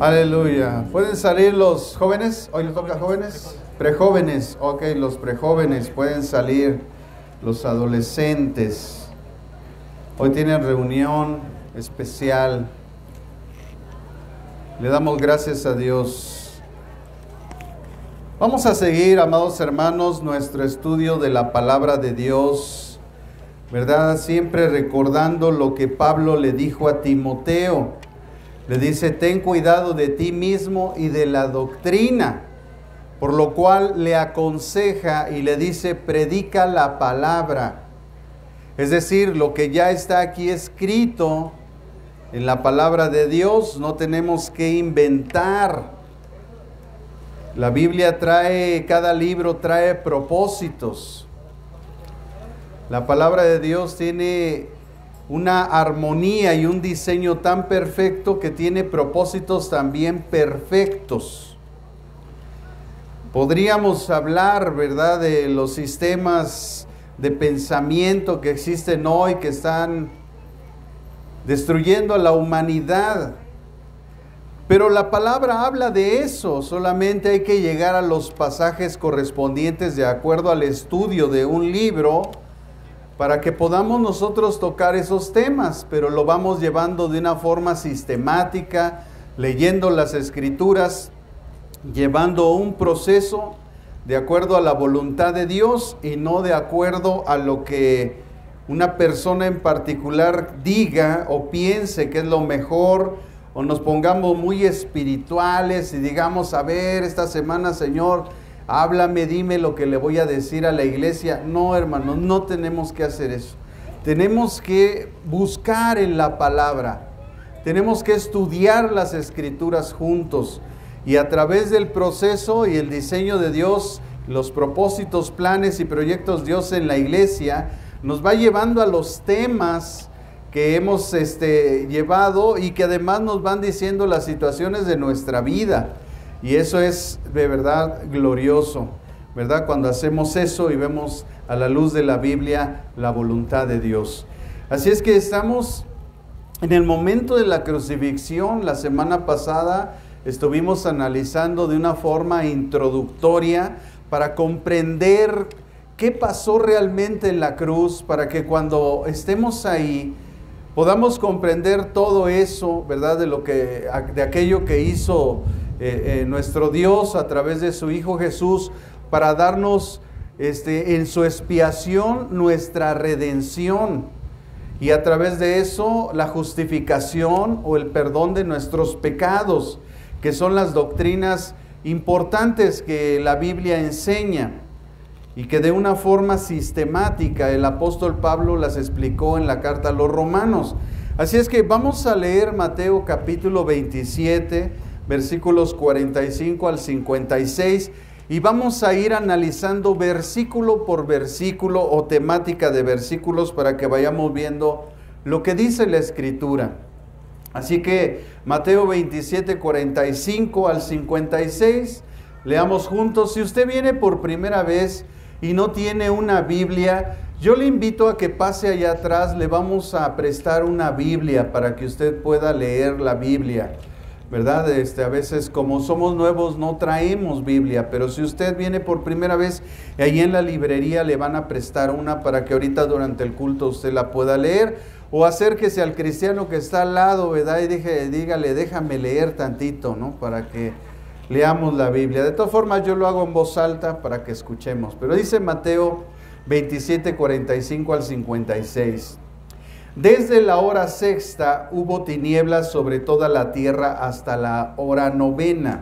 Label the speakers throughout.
Speaker 1: Aleluya. ¿Pueden salir los jóvenes? ¿Hoy les toca jóvenes? Prejóvenes. Ok, los prejóvenes pueden salir. Los adolescentes. Hoy tienen reunión especial. Le damos gracias a Dios. Vamos a seguir, amados hermanos, nuestro estudio de la palabra de Dios, ¿verdad? Siempre recordando lo que Pablo le dijo a Timoteo. Le dice, ten cuidado de ti mismo y de la doctrina, por lo cual le aconseja y le dice, predica la palabra. Es decir, lo que ya está aquí escrito en la palabra de Dios, no tenemos que inventar. La Biblia cada libro trae propósitos. La palabra de Dios tiene una armonía y un diseño tan perfecto que tiene propósitos también perfectos. Podríamos hablar, ¿verdad?, de los sistemas de pensamiento que existen hoy, que están destruyendo a la humanidad. Pero la palabra habla de eso, solamente hay que llegar a los pasajes correspondientes de acuerdo al estudio de un libro para que podamos nosotros tocar esos temas, pero lo vamos llevando de una forma sistemática, leyendo las escrituras, llevando un proceso de acuerdo a la voluntad de Dios y no de acuerdo a lo que una persona en particular diga o piense que es lo mejor, o nos pongamos muy espirituales y digamos, a ver, esta semana, Señor, háblame, dime lo que le voy a decir a la iglesia. No, hermanos, no tenemos que hacer eso. Tenemos que buscar en la palabra. Tenemos que estudiar las escrituras juntos. Y a través del proceso y el diseño de Dios, los propósitos, planes y proyectos de Dios en la iglesia, nos va llevando a los temas que hemos llevado y que además nos van diciendo las situaciones de nuestra vida. Y eso es de verdad glorioso, ¿verdad? Cuando hacemos eso y vemos a la luz de la Biblia la voluntad de Dios. Así es que estamos en el momento de la crucifixión. La semana pasada estuvimos analizando de una forma introductoria para comprender qué pasó realmente en la cruz, para que cuando estemos ahí podamos comprender todo eso, ¿verdad? De aquello que hizo nuestro Dios a través de su Hijo Jesús para darnos en su expiación nuestra redención, y a través de eso la justificación o el perdón de nuestros pecados, que son las doctrinas importantes que la Biblia enseña y que de una forma sistemática el apóstol Pablo las explicó en la carta a los Romanos. Así es que vamos a leer Mateo capítulo 27, versículos 45 al 56, y vamos a ir analizando versículo por versículo o temática de versículos para que vayamos viendo lo que dice la Escritura. Así que Mateo 27, 45 al 56, leamos juntos. Si usted viene por primera vez y no tiene una Biblia, yo le invito a que pase allá atrás, le vamos a prestar una Biblia para que usted pueda leer la Biblia, ¿verdad? A veces como somos nuevos no traemos Biblia, pero si usted viene por primera vez, ahí en la librería le van a prestar una para que ahorita durante el culto usted la pueda leer, o acérquese al cristiano que está al lado, ¿verdad? Y dígale, déjame leer tantito, ¿no? Para que leamos la Biblia. De todas formas, yo lo hago en voz alta para que escuchemos. Pero dice Mateo 27, 45 al 56. Desde la hora sexta hubo tinieblas sobre toda la tierra hasta la hora novena.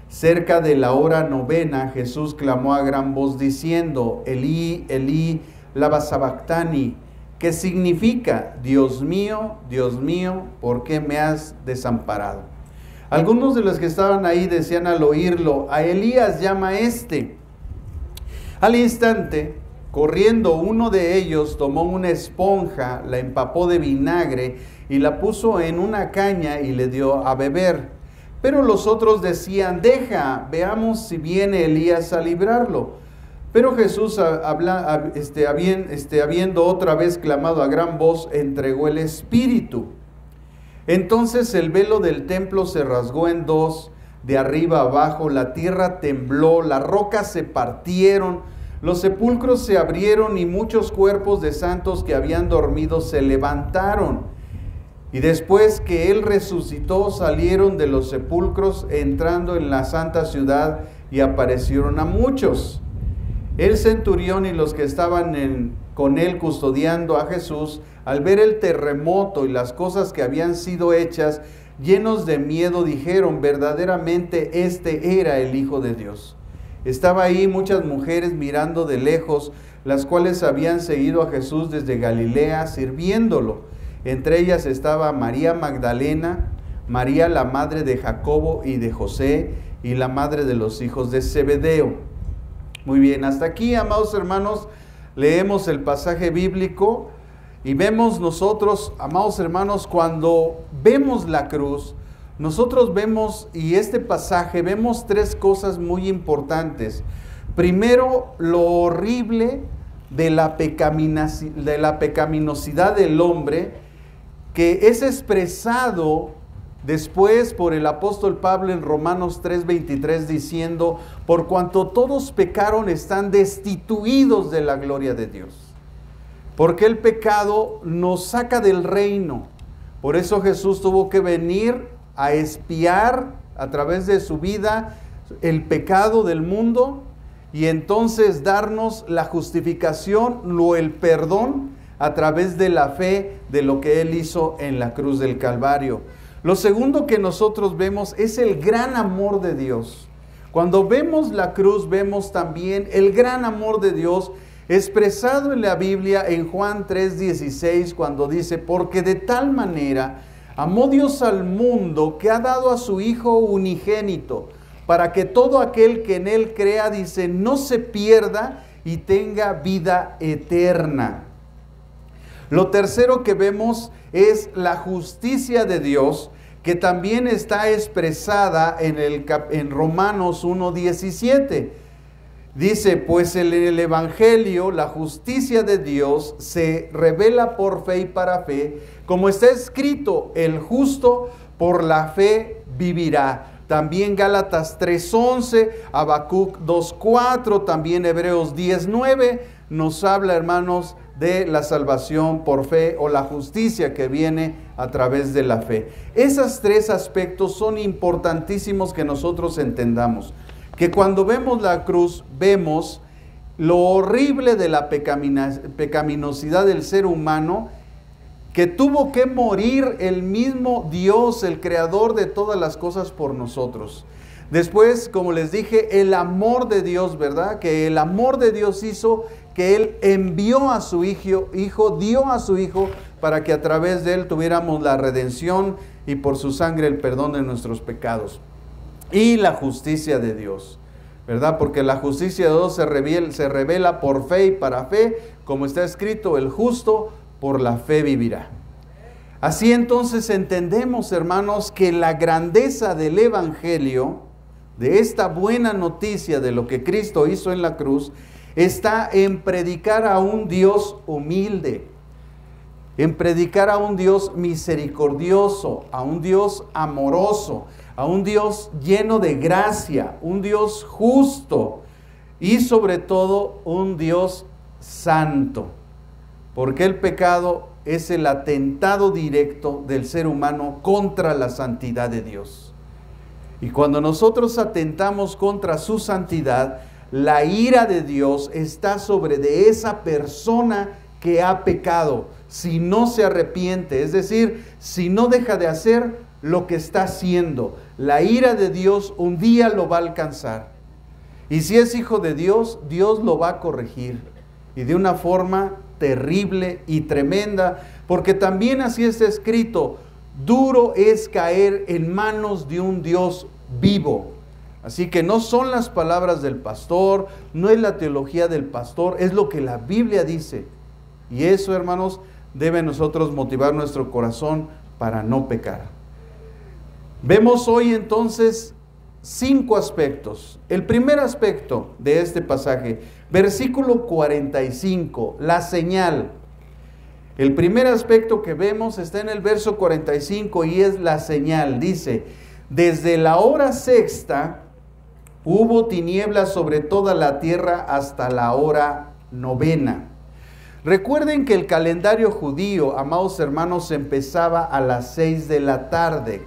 Speaker 1: Cerca de la hora novena, Jesús clamó a gran voz diciendo, Elí, Elí, lama sabactani, que significa, Dios mío, ¿por qué me has desamparado? Algunos de los que estaban ahí decían al oírlo, a Elías llama Al instante, corriendo uno de ellos, tomó una esponja, la empapó de vinagre y la puso en una caña y le dio a beber. Pero los otros decían, deja, veamos si viene Elías a librarlo. Pero Jesús, habiendo otra vez clamado a gran voz, entregó el Espíritu. Entonces el velo del templo se rasgó en dos, de arriba a abajo, la tierra tembló, las rocas se partieron, los sepulcros se abrieron y muchos cuerpos de santos que habían dormido se levantaron. Y después que él resucitó, salieron de los sepulcros, entrando en la santa ciudad, y aparecieron a muchos. El centurión y los que estaban con él custodiando a Jesús, al ver el terremoto y las cosas que habían sido hechas, llenos de miedo, dijeron: verdaderamente este era el Hijo de Dios. Estaba ahí muchas mujeres mirando de lejos, las cuales habían seguido a Jesús desde Galilea, sirviéndolo. Entre ellas estaba María Magdalena, María la madre de Jacobo y de José, y la madre de los hijos de Zebedeo. Muy bien, hasta aquí, amados hermanos, leemos el pasaje bíblico y vemos nosotros, amados hermanos, cuando vemos la cruz, nosotros vemos, y este pasaje, vemos tres cosas muy importantes. Primero, lo horrible de la pecaminosidad del hombre, que es expresado después por el apóstol Pablo en Romanos 3:23, diciendo: por cuanto todos pecaron, están destituidos de la gloria de Dios. Porque el pecado nos saca del reino. Por eso Jesús tuvo que venir a expiar a través de su vida el pecado del mundo, y entonces darnos la justificación, el perdón, a través de la fe de lo que Él hizo en la cruz del Calvario. Lo segundo que nosotros vemos es el gran amor de Dios. Cuando vemos la cruz, vemos también el gran amor de Dios expresado en la Biblia en Juan 3:16, cuando dice: porque de tal manera amó Dios al mundo, que ha dado a su Hijo unigénito, para que todo aquel que en Él crea, dice, no se pierda y tenga vida eterna. Lo tercero que vemos es la justicia de Dios, que también está expresada en Romanos 1:17. Dice: pues en el Evangelio la justicia de Dios se revela por fe y para fe, como está escrito: el justo por la fe vivirá. También Gálatas 3:11, Habacuc 2:4, también Hebreos 10:9 nos habla, hermanos, de la salvación por fe, o la justicia que viene a través de la fe. Esos tres aspectos son importantísimos que nosotros entendamos. Que cuando vemos la cruz, vemos lo horrible de la pecaminosidad del ser humano, que tuvo que morir el mismo Dios, el creador de todas las cosas, por nosotros. Después, como les dije, el amor de Dios, ¿verdad? Que el amor de Dios hizo que Él envió a su hijo, dio a su Hijo, para que a través de Él tuviéramos la redención y por su sangre el perdón de nuestros pecados. Y la justicia de Dios, ¿verdad? Porque la justicia de Dios se revela por fe y para fe, como está escrito: el justo por la fe vivirá. Así entonces entendemos, hermanos, que la grandeza del Evangelio, de esta buena noticia de lo que Cristo hizo en la cruz, está en predicar a un Dios humilde, en predicar a un Dios misericordioso, a un Dios amoroso, a un Dios lleno de gracia, un Dios justo y sobre todo un Dios santo. Porque el pecado es el atentado directo del ser humano contra la santidad de Dios. Y cuando nosotros atentamos contra su santidad, la ira de Dios está sobre de esa persona que ha pecado, si no se arrepiente, es decir, si no deja de hacer lo que está haciendo. La ira de Dios un día lo va a alcanzar. Y si es hijo de Dios, Dios lo va a corregir. Y de una forma terrible y tremenda, porque también así está escrito: duro es caer en manos de un Dios vivo. Así que no son las palabras del pastor, no es la teología del pastor, es lo que la Biblia dice. Y eso, hermanos, debe nosotros motivar nuestro corazón para no pecar. Vemos hoy entonces 5 aspectos. El primer aspecto de este pasaje, versículo 45, la señal. El primer aspecto que vemos está en el verso 45 y es la señal. Dice, desde la hora sexta hubo tinieblas sobre toda la tierra hasta la hora novena. Recuerden que el calendario judío, amados hermanos, empezaba a las 6 de la tarde.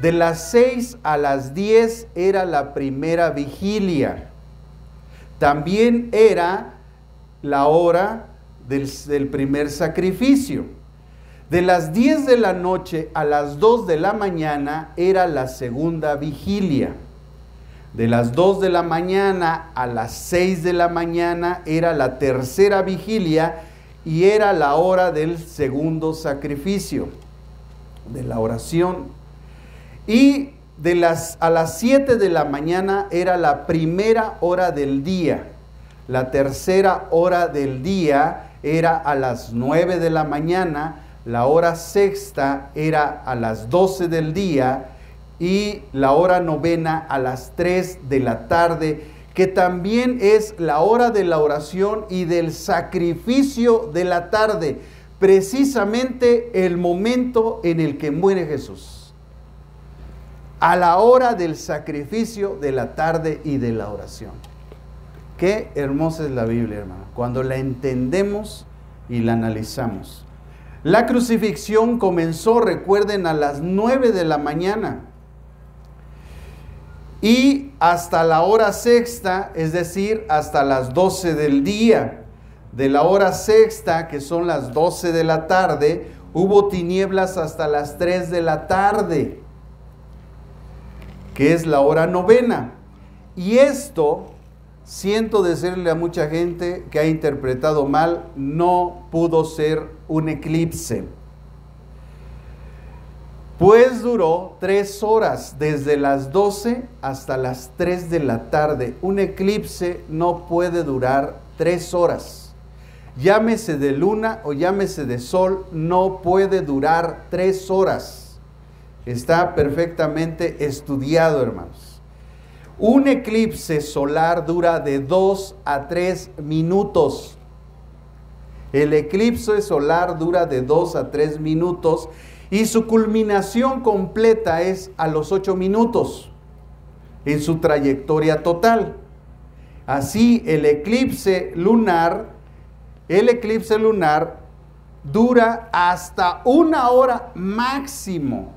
Speaker 1: De las 6 a las 10 era la primera vigilia. También era la hora del primer sacrificio. De las 10 de la noche a las 2 de la mañana era la segunda vigilia. De las 2 de la mañana a las 6 de la mañana era la tercera vigilia y era la hora del segundo sacrificio, de la oración. Y a las 7 de la mañana era la primera hora del día. La tercera hora del día era a las 9 de la mañana, la hora sexta era a las 12 del día y la hora novena a las 3 de la tarde, que también es la hora de la oración y del sacrificio de la tarde, precisamente el momento en el que muere Jesús. A la hora del sacrificio de la tarde y de la oración. Qué hermosa es la Biblia, hermano, cuando la entendemos y la analizamos. La crucifixión comenzó, recuerden, a las 9 de la mañana. Y hasta la hora sexta, es decir, hasta las 12 del día. De la hora sexta, que son las 12 de la tarde, hubo tinieblas hasta las 3 de la tarde, que es la hora novena. Y esto, siento decirle a mucha gente que ha interpretado mal, no pudo ser un eclipse. Pues duró 3 horas, desde las 12 hasta las 3 de la tarde. Un eclipse no puede durar 3 horas. Llámese de luna o llámese de sol, no puede durar 3 horas. Está perfectamente estudiado, hermanos. Un eclipse solar dura de 2 a 3 minutos. El eclipse solar dura de 2 a 3 minutos y su culminación completa es a los 8 minutos en su trayectoria total. Así, el eclipse lunar dura hasta 1 hora máximo,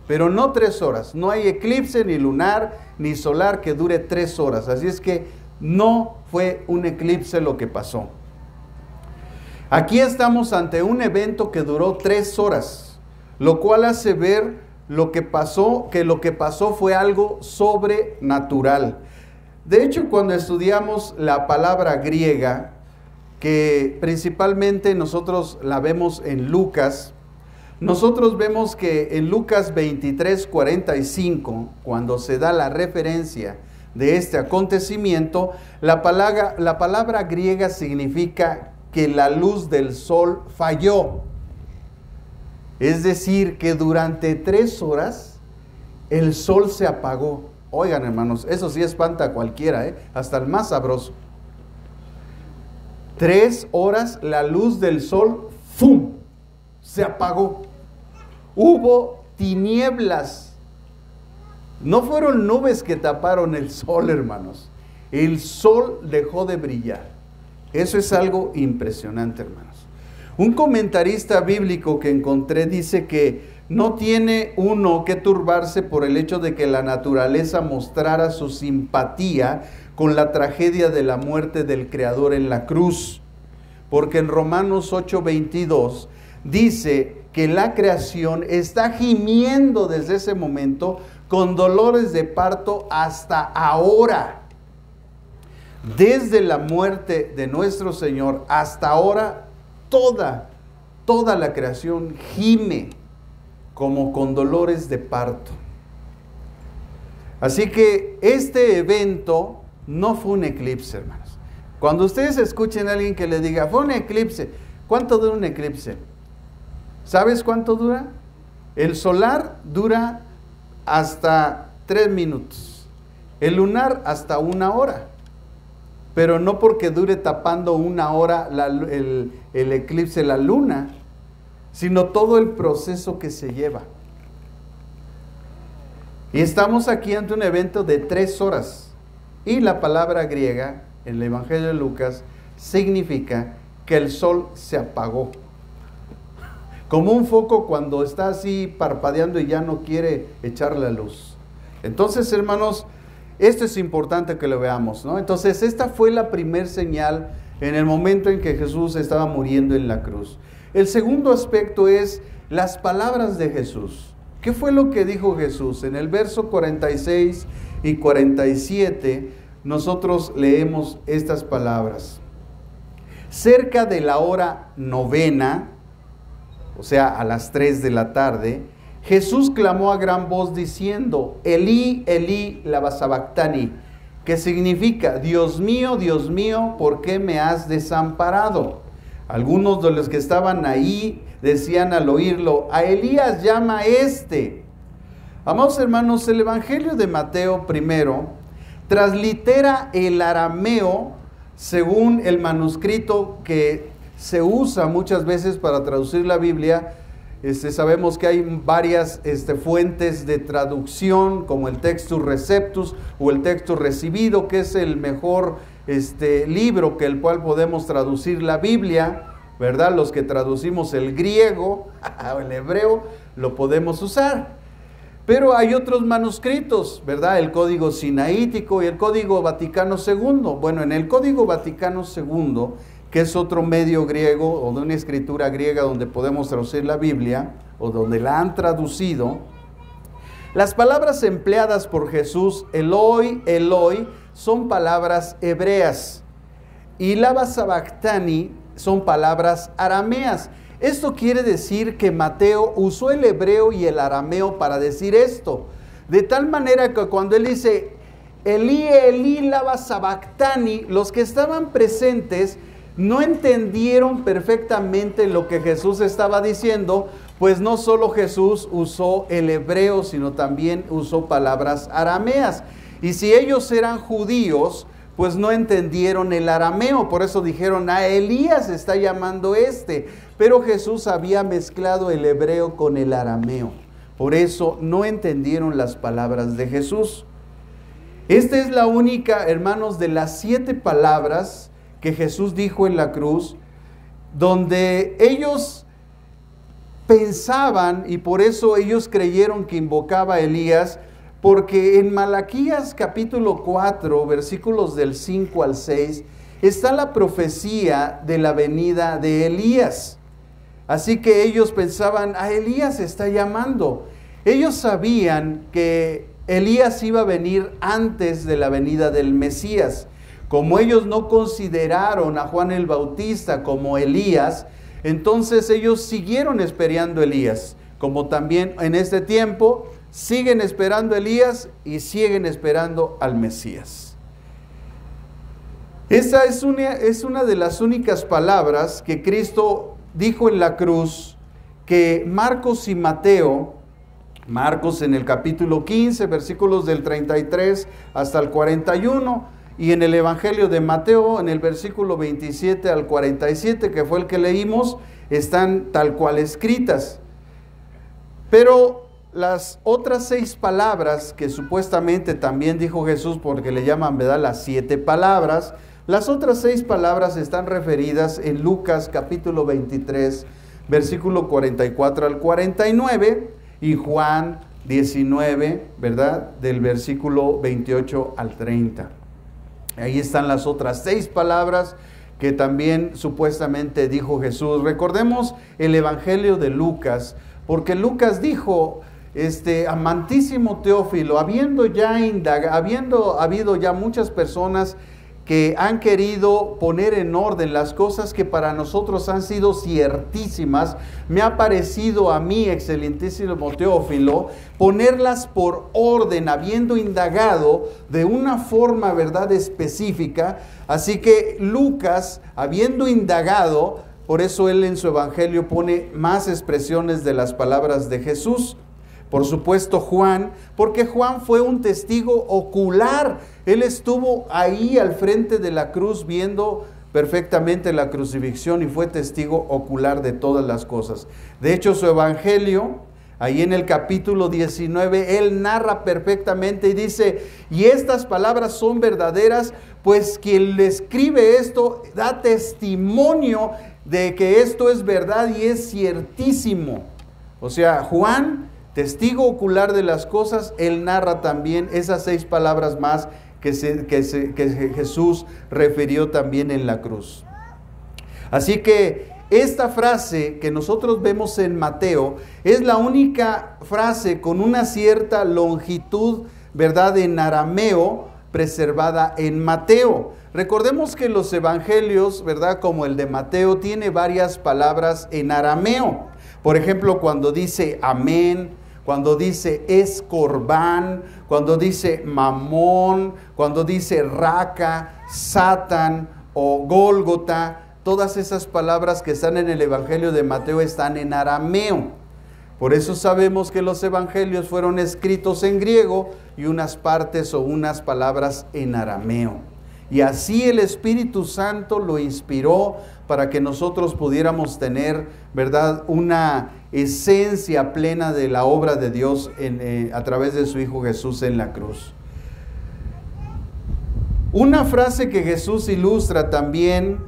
Speaker 1: pero no 3 horas. No hay eclipse ni lunar ni solar que dure 3 horas. Así es que no fue un eclipse lo que pasó. Aquí estamos ante un evento que duró 3 horas, lo cual hace ver que lo que pasó fue algo sobrenatural. De hecho, cuando estudiamos la palabra griega, que principalmente nosotros la vemos en Lucas, nosotros vemos que en Lucas 23:45, cuando se da la referencia de este acontecimiento, la palabra griega significa que la luz del sol falló. Es decir, que durante 3 horas el sol se apagó. Oigan, hermanos, eso sí espanta a cualquiera, hasta el más sabroso. 3 horas la luz del sol, ¡fum!, se apagó. Hubo tinieblas. No fueron nubes que taparon el sol, hermanos. El sol dejó de brillar. Eso es algo impresionante, hermanos. Un comentarista bíblico que encontré dice que no tiene uno que turbarse por el hecho de que la naturaleza mostrara su simpatía con la tragedia de la muerte del Creador en la cruz. Porque en Romanos 8:22 dice que la creación está gimiendo desde ese momento con dolores de parto hasta ahora. Desde la muerte de nuestro Señor hasta ahora, toda la creación gime como con dolores de parto. Así que este evento no fue un eclipse, hermanos. Cuando ustedes escuchen a alguien que le diga, fue un eclipse, ¿cuánto dura un eclipse? ¿Sabes cuánto dura? El solar dura hasta 3 minutos. El lunar hasta 1 hora. pero no porque dure tapando una hora el eclipse la luna, sino todo el proceso que se lleva. Y estamos aquí ante un evento de 3 horas. Y la palabra griega en el Evangelio de Lucas significa que el sol se apagó. Como un foco cuando está así parpadeando y ya no quiere echar la luz. Entonces, hermanos, esto es importante que lo veamos, ¿no? Entonces, esta fue la primer señal en el momento en que Jesús estaba muriendo en la cruz. El segundo aspecto es las palabras de Jesús. ¿Qué fue lo que dijo Jesús? En el verso 46 y 47, nosotros leemos estas palabras. Cerca de la hora 9, o sea, a las 3 de la tarde, Jesús clamó a gran voz diciendo, Elí, Elí, lama sabactani, que significa, Dios mío, ¿por qué me has desamparado? Algunos de los que estaban ahí decían al oírlo, a Elías llama este. Amados hermanos, el Evangelio de Mateo primero translitera el arameo según el manuscrito que se usa muchas veces para traducir la Biblia. Sabemos que hay varias fuentes de traducción, como el Textus Receptus o el Textus Recibido, que es el mejor libro que el cual podemos traducir la Biblia, ¿verdad? Los que traducimos el griego o el hebreo lo podemos usar. Pero hay otros manuscritos, ¿verdad? El Código Sinaítico y el Código Vaticano II. Bueno, en el Código Vaticano II, que es otro medio griego o de una escritura griega donde podemos traducir la Biblia o donde la han traducido, las palabras empleadas por Jesús, Eloi, Eloi, son palabras hebreas y lama sabactani son palabras arameas. Esto quiere decir que Mateo usó el hebreo y el arameo para decir esto, de tal manera que cuando él dice Elí, Elí, lama sabactani, los que estaban presentes no entendieron perfectamente lo que Jesús estaba diciendo, pues no solo Jesús usó el hebreo, sino también usó palabras arameas. Y si ellos eran judíos, pues no entendieron el arameo, por eso dijeron, a Elías está llamando pero Jesús había mezclado el hebreo con el arameo, por eso no entendieron las palabras de Jesús. Esta es la única, hermanos, de las 7 palabras que Jesús dijo en la cruz, donde ellos pensaban, y por eso ellos creyeron que invocaba a Elías, porque en Malaquías capítulo 4, versículos del 5 al 6, está la profecía de la venida de Elías. Así que ellos pensaban, a Elías está llamando. Ellos sabían que Elías iba a venir antes de la venida del Mesías. Como ellos no consideraron a Juan el Bautista como Elías, entonces ellos siguieron esperando a Elías, como también en este tiempo siguen esperando a Elías y siguen esperando al Mesías. Esa es una de las únicas palabras que Cristo dijo en la cruz, que Marcos y Mateo, Marcos en el capítulo 15, versículos del 33 hasta el 41, y en el Evangelio de Mateo, en el versículo 27 al 47, que fue el que leímos, están tal cual escritas. Pero las otras 6 palabras que supuestamente también dijo Jesús, porque le llaman, ¿verdad?, las 7 palabras, las otras 6 palabras están referidas en Lucas capítulo 23, versículo 44 al 49, y Juan 19, ¿verdad?, del versículo 28 al 30. Ahí están las otras 6 palabras que también supuestamente dijo Jesús. Recordemos el Evangelio de Lucas, porque Lucas dijo, amantísimo Teófilo, habiendo habido ya muchas personas que han querido poner en orden las cosas que para nosotros han sido ciertísimas, me ha parecido a mí, excelentísimo Teófilo, ponerlas por orden, habiendo indagado de una forma, ¿verdad?, específica. Así que Lucas, habiendo indagado, por eso él en su evangelio pone más expresiones de las palabras de Jesús. por supuesto Juan, porque Juan fue un testigo ocular. Él estuvo ahí al frente de la cruz viendo perfectamente la crucifixión y fue testigo ocular de todas las cosas. De hecho, su evangelio, ahí en el capítulo 19, él narra perfectamente y dice: y estas palabras son verdaderas, pues quien le escribe esto da testimonio de que esto es verdad y es ciertísimo. O sea, Juan, testigo ocular de las cosas, él narra también esas 6 palabras más que Jesús refirió también en la cruz. Así que esta frase que nosotros vemos en Mateo es la única frase con una cierta longitud, ¿verdad?, en arameo preservada en Mateo. Recordemos que los evangelios, ¿verdad?, como el de Mateo, tiene varias palabras en arameo. Por ejemplo, cuando dice amén, cuando dice escorbán, cuando dice mamón, cuando dice raca, satan o gólgota, todas esas palabras que están en el evangelio de Mateo están en arameo. Por eso sabemos que los evangelios fueron escritos en griego y unas partes o unas palabras en arameo. Y así el Espíritu Santo lo inspiró para que nosotros pudiéramos tener, ¿verdad?, una esencia plena de la obra de Dios a través de su Hijo Jesús en la cruz. Una frase que Jesús ilustra también,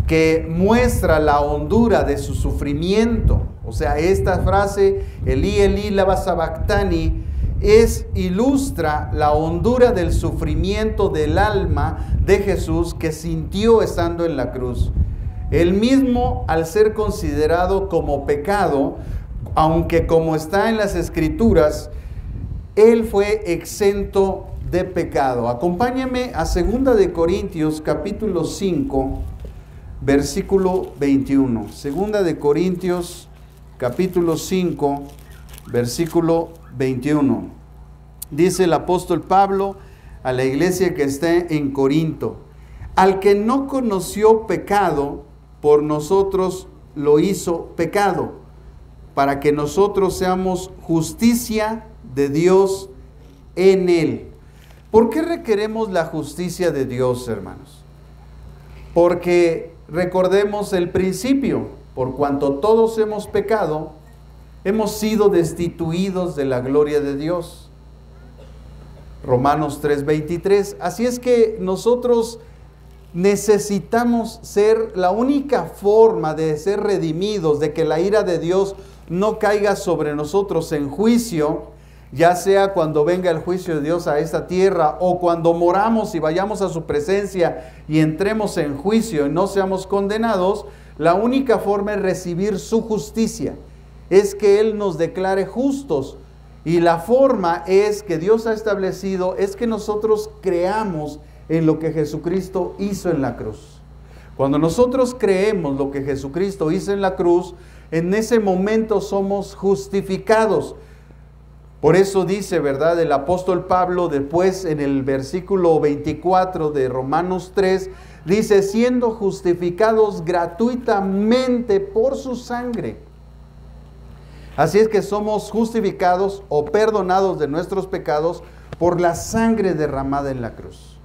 Speaker 1: que muestra la hondura de su sufrimiento. O sea, esta frase, Elí, Elí, lama sabactani, ilustra la hondura del sufrimiento del alma de Jesús que sintió estando en la cruz. Él mismo, al ser considerado como pecado, aunque como está en las Escrituras, él fue exento de pecado. Acompáñame a 2 de Corintios capítulo 5, versículo 21. 2 de Corintios capítulo 5, versículo 21. Dice el apóstol Pablo a la iglesia que está en Corinto: al que no conoció pecado, por nosotros lo hizo pecado, para que nosotros seamos justicia de Dios en él. ¿Por qué requeremos la justicia de Dios, hermanos? Porque recordemos el principio: por cuanto todos hemos pecado, hemos sido destituidos de la gloria de Dios. Romanos 3:23. Así es que nosotros necesitamos ser la única forma de ser redimidos, de que la ira de Dios no caiga sobre nosotros en juicio, ya sea cuando venga el juicio de Dios a esta tierra o cuando moramos y vayamos a su presencia y entremos en juicio y no seamos condenados. La única forma es recibir su justicia, es que Él nos declare justos. Y la forma es que Dios ha establecido, es que nosotros creamos en lo que Jesucristo hizo en la cruz. Cuando nosotros creemos lo que Jesucristo hizo en la cruz, en ese momento somos justificados. Por eso dice, ¿verdad?, el apóstol Pablo después en el versículo 24 de Romanos 3, dice: siendo justificados gratuitamente por su sangre. Así es que somos justificados o perdonados de nuestros pecados por la sangre derramada en la cruz.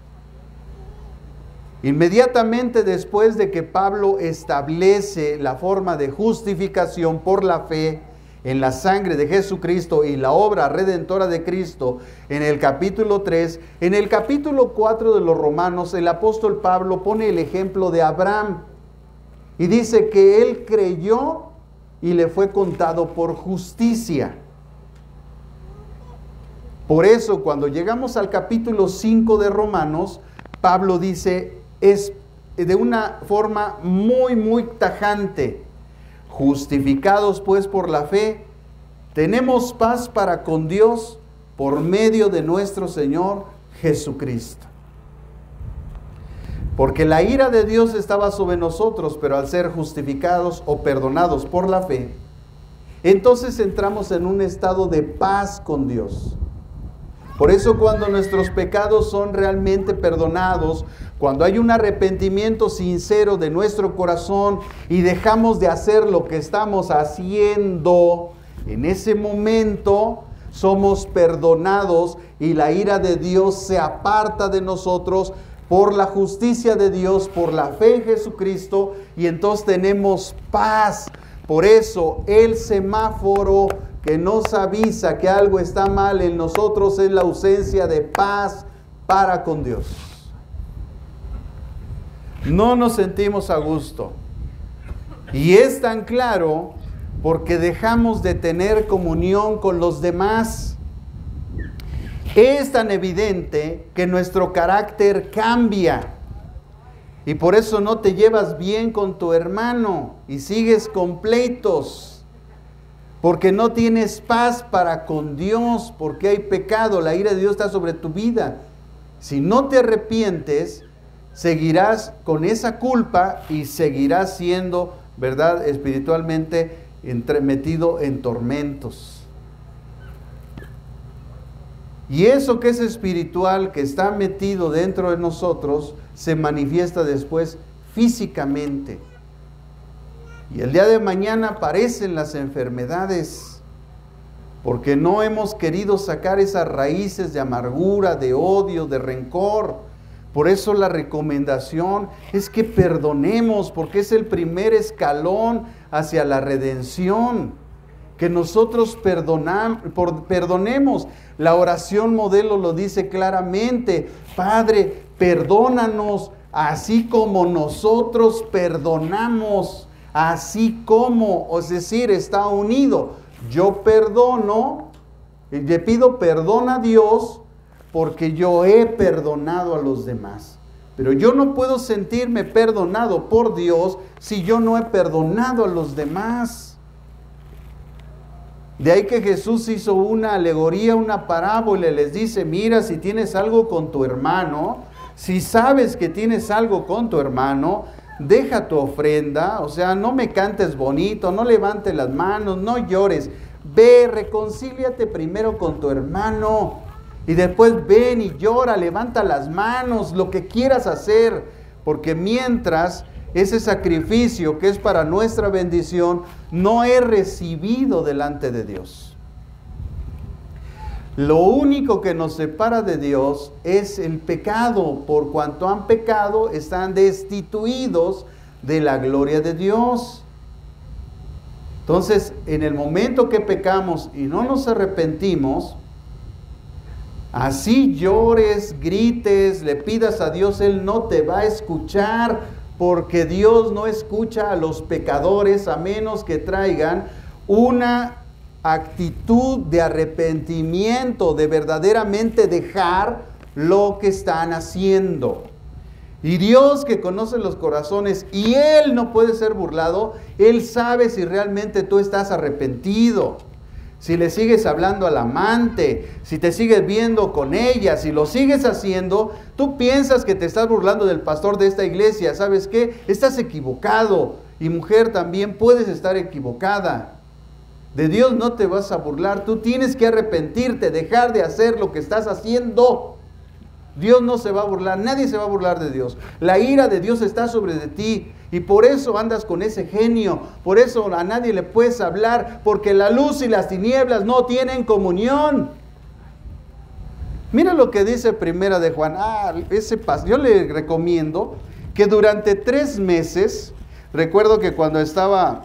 Speaker 1: Inmediatamente después de que Pablo establece la forma de justificación por la fe en la sangre de Jesucristo y la obra redentora de Cristo en el capítulo 3, en el capítulo 4 de los Romanos, el apóstol Pablo pone el ejemplo de Abraham y dice que él creyó y le fue contado por justicia. Por eso, cuando llegamos al capítulo 5 de Romanos, Pablo dice, es de una forma muy tajante: justificados pues por la fe, tenemos paz para con Dios por medio de nuestro Señor Jesucristo. Porque la ira de Dios estaba sobre nosotros, pero al ser justificados o perdonados por la fe, entonces entramos en un estado de paz con Dios. Por eso cuando nuestros pecados son realmente perdonados, cuando hay un arrepentimiento sincero de nuestro corazón y dejamos de hacer lo que estamos haciendo, En ese momento somos perdonados y la ira de Dios se aparta de nosotros por la justicia de Dios, por la fe en Jesucristo, y entonces tenemos paz. Por eso el semáforo que nos avisa que algo está mal en nosotros es la ausencia de paz para con Dios. No nos sentimos a gusto. Y es tan claro porque dejamos de tener comunión con los demás. Es tan evidente que nuestro carácter cambia. Y por eso no te llevas bien con tu hermano y sigues con pleitos. Porque no tienes paz para con Dios, porque hay pecado, la ira de Dios está sobre tu vida. Si no te arrepientes, seguirás con esa culpa y seguirás siendo, ¿verdad?, espiritualmente metido en tormentos. Y eso que es espiritual, que está metido dentro de nosotros, se manifiesta después físicamente. Y el día de mañana aparecen las enfermedades, porque no hemos querido sacar esas raíces de amargura, de odio, de rencor. Por eso la recomendación es que perdonemos, porque es el primer escalón hacia la redención. Que nosotros perdonemos. La oración modelo lo dice claramente. Padre, perdónanos así como nosotros perdonamos. Así como, es decir, está unido. Yo perdono, le pido perdón a Dios porque yo he perdonado a los demás. Pero yo no puedo sentirme perdonado por Dios si yo no he perdonado a los demás. De ahí que Jesús hizo una alegoría, una parábola, y les dice, mira, si tienes algo con tu hermano, si sabes que tienes algo con tu hermano, deja tu ofrenda, o sea, no me cantes bonito, no levantes las manos, no llores. Ve, reconcíliate primero con tu hermano y después ven y llora, levanta las manos, lo que quieras hacer, porque mientras ese sacrificio que es para nuestra bendición no es recibido delante de Dios. Lo único que nos separa de Dios es el pecado. Por cuanto han pecado, están destituidos de la gloria de Dios. Entonces, en el momento que pecamos y no nos arrepentimos, así llores, grites, le pidas a Dios, Él no te va a escuchar, porque Dios no escucha a los pecadores a menos que traigan una actitud de arrepentimiento, de verdaderamente dejar lo que están haciendo. Y Dios, que conoce los corazones y Él no puede ser burlado, Él sabe si realmente tú estás arrepentido, si le sigues hablando al amante, si te sigues viendo con ella, si lo sigues haciendo. Tú piensas que te estás burlando del pastor de esta iglesia. ¿Sabes qué? Estás equivocado. Y mujer, también puedes estar equivocada. De Dios no te vas a burlar. Tú tienes que arrepentirte, dejar de hacer lo que estás haciendo. Dios no se va a burlar, nadie se va a burlar de Dios. La ira de Dios está sobre de ti. Y por eso andas con ese genio. Por eso a nadie le puedes hablar. Porque la luz y las tinieblas no tienen comunión. Mira lo que dice Primera de Juan. Yo le recomiendo que durante 3 meses, recuerdo que cuando estaba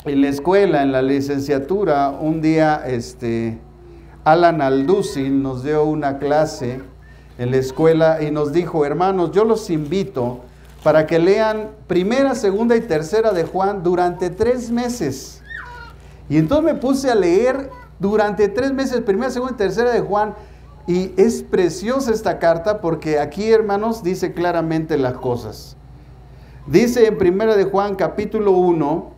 Speaker 1: en la escuela, en la licenciatura, un día Alan Alducin nos dio una clase en la escuela y nos dijo, hermanos, yo los invito para que lean 1, 2 y 3 de Juan durante 3 meses. Y entonces me puse a leer durante 3 meses 1, 2 y 3 de Juan, y es preciosa esta carta porque aquí, hermanos, dice claramente las cosas. Dice en 1 de Juan capítulo 1,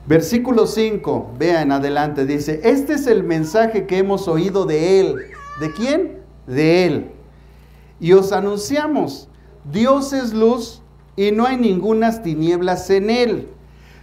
Speaker 1: versículo 5, vean adelante, dice, este es el mensaje que hemos oído de Él. ¿De quién? De Él. Y os anunciamos, Dios es luz y no hay ningunas tinieblas en Él.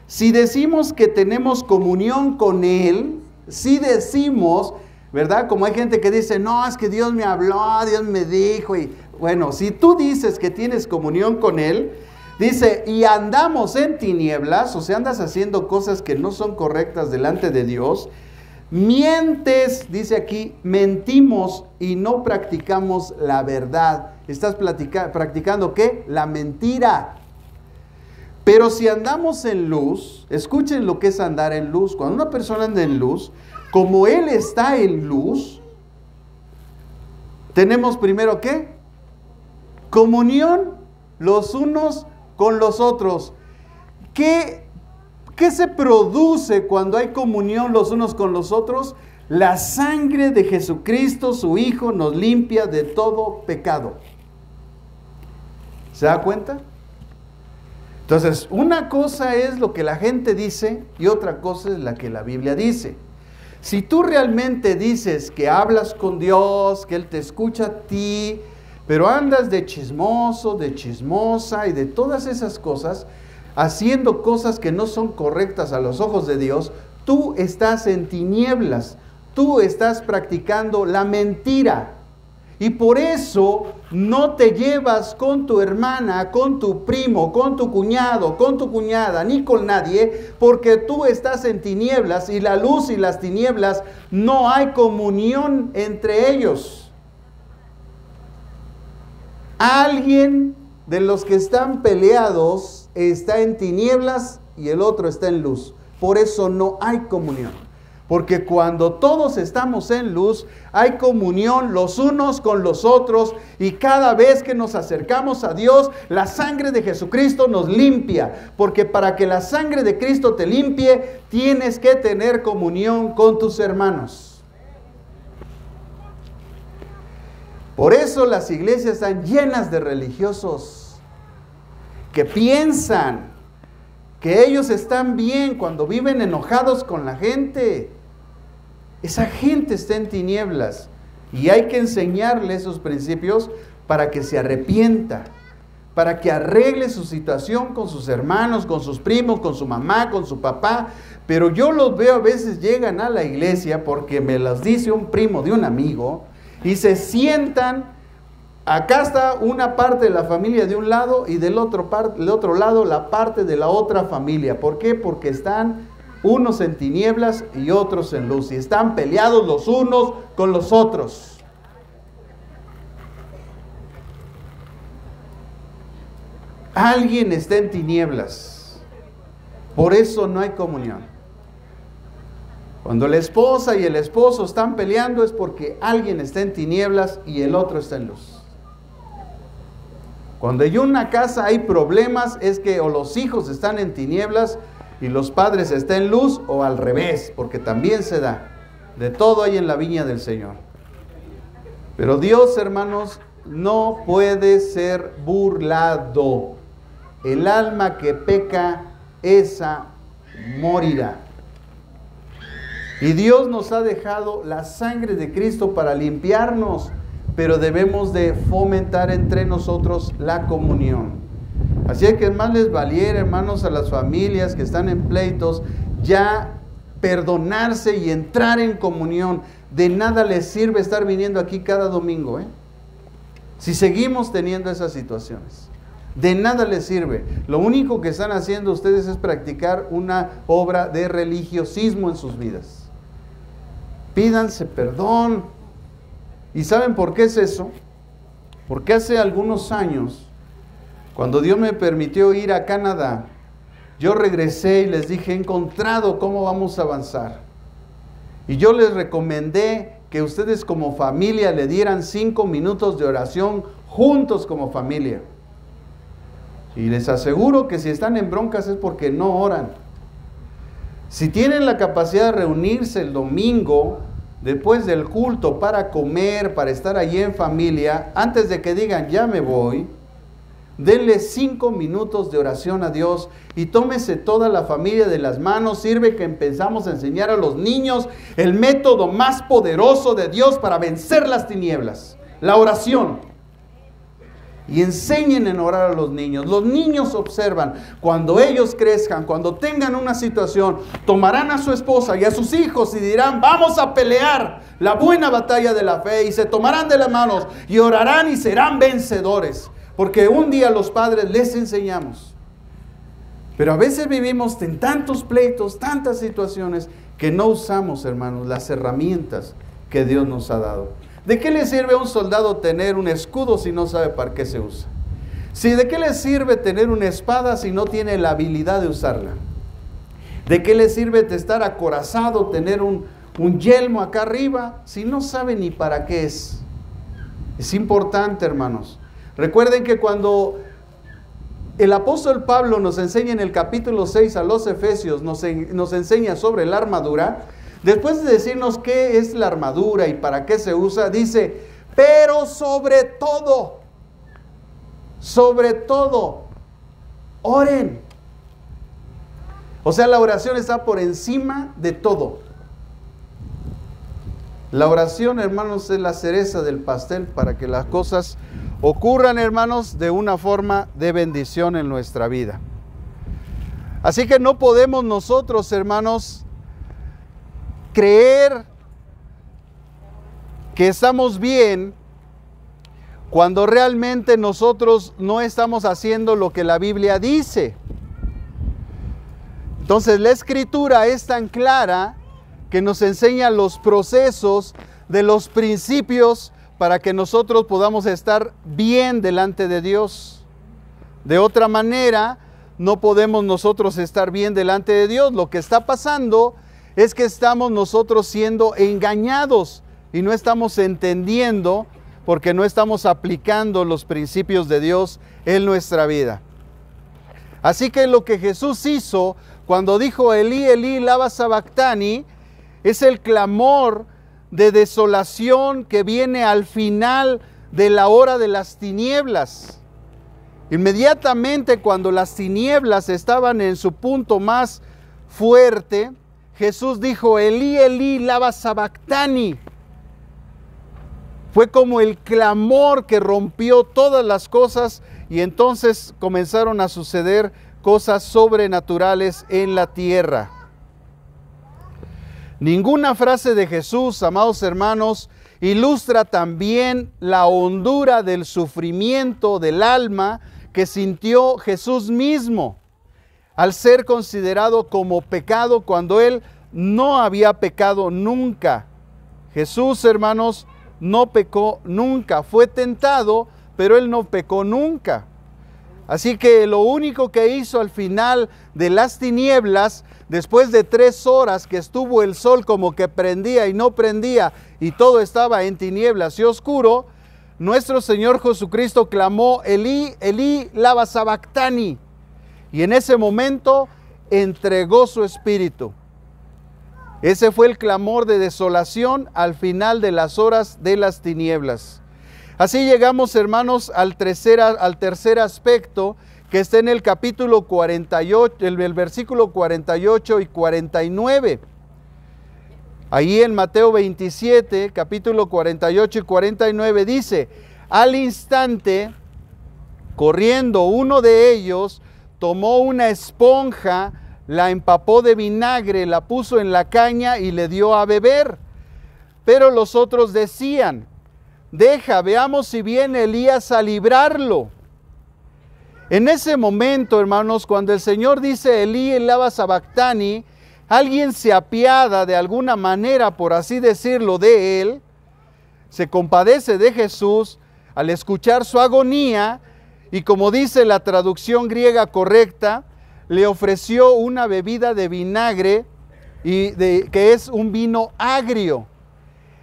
Speaker 1: Si decimos que tenemos comunión con Él, si decimos, ¿verdad? Como hay gente que dice, no, es que Dios me habló, Dios me dijo. Y bueno, si tú dices que tienes comunión con Él, Dice, y andamos en tinieblas, o sea, andas haciendo cosas que no son correctas delante de Dios. Mientes, dice aquí, mentimos y no practicamos la verdad. ¿Estás practicando qué? La mentira. Pero si andamos en luz, escuchen lo que es andar en luz. Cuando una persona anda en luz, como Él está en luz, tenemos primero ¿qué? Comunión los unos con los otros. ¿Qué se produce cuando hay comunión los unos con los otros? La sangre de Jesucristo, su Hijo, nos limpia de todo pecado. ¿Se da cuenta? Entonces, una cosa es lo que la gente dice y otra cosa es la que la Biblia dice. Si tú realmente dices que hablas con Dios, que Él te escucha a ti, pero andas de chismoso, de chismosa y de todas esas cosas, haciendo cosas que no son correctas a los ojos de Dios, tú estás en tinieblas, tú estás practicando la mentira. Y por eso no te llevas con tu hermana, con tu primo, con tu cuñado, con tu cuñada, ni con nadie, porque tú estás en tinieblas y la luz y las tinieblas no hay comunión entre ellos. Alguien de los que están peleados está en tinieblas y el otro está en luz. Por eso no hay comunión. Porque cuando todos estamos en luz, hay comunión los unos con los otros y cada vez que nos acercamos a Dios, la sangre de Jesucristo nos limpia. Porque para que la sangre de Cristo te limpie, tienes que tener comunión con tus hermanos. Por eso las iglesias están llenas de religiosos que piensan que ellos están bien cuando viven enojados con la gente. Esa gente está en tinieblas y hay que enseñarle esos principios para que se arrepienta, para que arregle su situación con sus hermanos, con sus primos, con su mamá, con su papá. Pero yo los veo a veces llegan a la iglesia porque me las dice un primo de un amigo y se sientan. Acá está una parte de la familia de un lado y del otro lado la parte de la otra familia. ¿Por qué? Porque están unos en tinieblas y otros en luz. Y están peleados los unos con los otros. Alguien está en tinieblas. Por eso no hay comunión. Cuando la esposa y el esposo están peleando es porque alguien está en tinieblas y el otro está en luz. Cuando en una casa hay problemas es que o los hijos están en tinieblas y los padres están en luz o al revés, porque también se da. De todo hay en la viña del Señor. Pero Dios, hermanos, no puede ser burlado. El alma que peca, esa morirá. Y Dios nos ha dejado la sangre de Cristo para limpiarnos, pero debemos de fomentar entre nosotros la comunión. Así es que más les valiera, hermanos, a las familias que están en pleitos, ya perdonarse y entrar en comunión. De nada les sirve estar viniendo aquí cada domingo, si seguimos teniendo esas situaciones. De nada les sirve. Lo único que están haciendo ustedes es practicar una obra de religiosismo en sus vidas. Pídanse perdón. ¿Y saben por qué es eso? Porque hace algunos años, cuando Dios me permitió ir a Canadá, yo regresé y les dije, he encontrado cómo vamos a avanzar. Y yo les recomendé que ustedes como familia le dieran 5 minutos de oración juntos como familia. Y les aseguro que si están en broncas es porque no oran. Si tienen la capacidad de reunirse el domingo, después del culto, para comer, para estar allí en familia, antes de que digan, ya me voy, denle 5 minutos de oración a Dios y tómese toda la familia de las manos. Sirve que empezamos a enseñar a los niños el método más poderoso de Dios para vencer las tinieblas, la oración. Y enseñen en orar a los niños. Los niños observan. Cuando ellos crezcan, cuando tengan una situación, tomarán a su esposa y a sus hijos y dirán, vamos a pelear la buena batalla de la fe, y se tomarán de las manos y orarán y serán vencedores. porque un día los padres les enseñamos. Pero a veces vivimos en tantos pleitos, tantas situaciones, que no usamos, hermanos, las herramientas que Dios nos ha dado. ¿De qué le sirve a un soldado tener un escudo si no sabe para qué se usa? ¿De qué le sirve tener una espada si no tiene la habilidad de usarla? ¿De qué le sirve estar acorazado, tener un yelmo acá arriba, si no sabe ni para qué es? Es importante, hermanos. Recuerden que cuando el apóstol Pablo nos enseña en el capítulo 6 a los Efesios, nos enseña sobre la armadura, después de decirnos qué es la armadura y para qué se usa, dice, pero sobre todo, oren. O sea, la oración está por encima de todo. La oración, hermanos, es la cereza del pastel para que las cosas ocurran, hermanos, de una forma de bendición en nuestra vida. Así que no podemos nosotros, hermanos, creer que estamos bien cuando realmente nosotros no estamos haciendo lo que la Biblia dice. Entonces la Escritura es tan clara que nos enseña los procesos de los principios para que nosotros podamos estar bien delante de Dios. De otra manera, no podemos nosotros estar bien delante de Dios. Lo que está pasando es que estamos nosotros siendo engañados y no estamos entendiendo porque no estamos aplicando los principios de Dios en nuestra vida. Así que lo que Jesús hizo cuando dijo Elí, Elí, lama sabactani, es el clamor de desolación que viene al final de la hora de las tinieblas. Inmediatamente cuando las tinieblas estaban en su punto más fuerte, Jesús dijo, Elí, Elí, lama sabactani. Fue como el clamor que rompió todas las cosas y entonces comenzaron a suceder cosas sobrenaturales en la tierra. Ninguna frase de Jesús, amados hermanos, ilustra también la hondura del sufrimiento del alma que sintió Jesús mismo al ser considerado como pecado cuando Él no había pecado nunca. Jesús, hermanos, no pecó nunca. Fue tentado, pero Él no pecó nunca. Así que lo único que hizo al final de las tinieblas, después de 3 horas que estuvo el sol como que prendía y no prendía y todo estaba en tinieblas y oscuro, nuestro Señor Jesucristo clamó, Elí, Elí, lama sabactani. Y en ese momento entregó su espíritu. Ese fue el clamor de desolación al final de las horas de las tinieblas. Así llegamos, hermanos, al tercer aspecto que está en el capítulo 48, el versículo 48 y 49. Ahí en Mateo 27, capítulo 48 y 49 dice, al instante, corriendo uno de ellos, tomó una esponja, la empapó de vinagre, la puso en la caña y le dio a beber. Pero los otros decían, deja, veamos si viene Elías a librarlo. En ese momento, hermanos, cuando el Señor dice Elí, lama sabactani, alguien se apiada de alguna manera, por así decirlo, de él, se compadece de Jesús al escuchar su agonía y, como dice la traducción griega correcta, le ofreció una bebida de vinagre que es un vino agrio.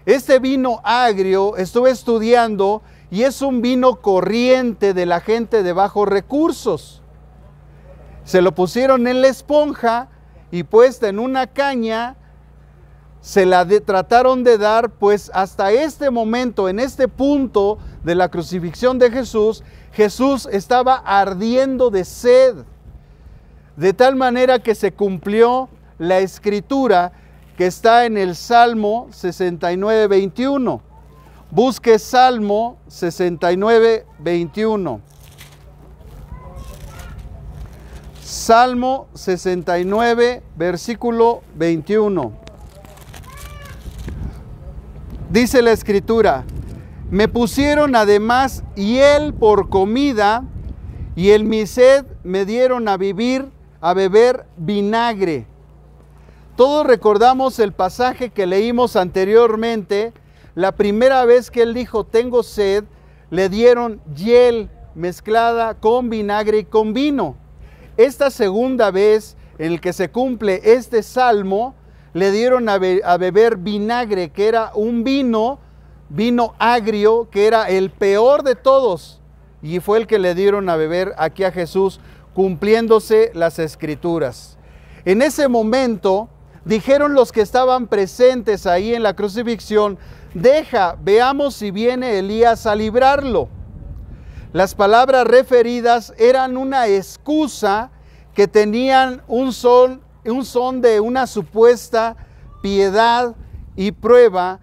Speaker 1: Este vino agrio estuve estudiando y es un vino corriente de la gente de bajos recursos. Se lo pusieron en la esponja y puesta en una caña, se la trataron de dar, pues hasta este momento, en este punto de la crucifixión de Jesús, Jesús estaba ardiendo de sed, de tal manera que se cumplió la escritura que está en el Salmo 69, 21. Busque Salmo 69, 21. Salmo 69, versículo 21. Dice la escritura, Me pusieron además hiel por comida, y en mi sed me dieron a beber vinagre. Todos recordamos el pasaje que leímos anteriormente. La primera vez que él dijo, tengo sed, le dieron hiel mezclada con vinagre y con vino. Esta segunda vez en el que se cumple este salmo, le dieron a beber vinagre, que era un vino agrio, que era el peor de todos, y fue el que le dieron a beber aquí a Jesús, cumpliéndose las Escrituras. En ese momento dijeron los que estaban presentes ahí en la crucifixión, veamos si viene Elías a librarlo. Las palabras referidas eran una excusa que tenían un son de una supuesta piedad y prueba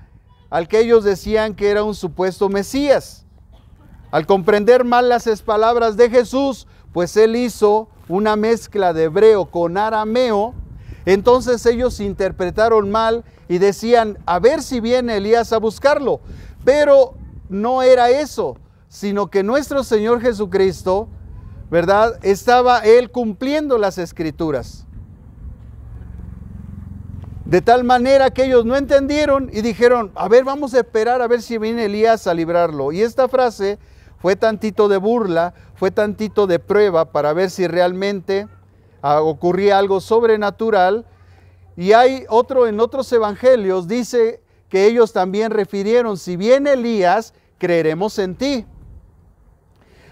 Speaker 1: al que ellos decían que era un supuesto Mesías. Al comprender mal las palabras de Jesús, pues él hizo una mezcla de hebreo con arameo, entonces ellos interpretaron mal y decían, a ver si viene Elías a buscarlo. Pero no era eso, sino que nuestro Señor Jesucristo, ¿verdad?, estaba él cumpliendo las Escrituras. De tal manera que ellos no entendieron y dijeron, a ver, vamos a esperar a ver si viene Elías a librarlo. Y esta frase fue tantito de burla, fue tantito de prueba para ver si realmente ocurría algo sobrenatural. Y hay en otros evangelios dice que ellos también refirieron, si viene Elías, creeremos en ti.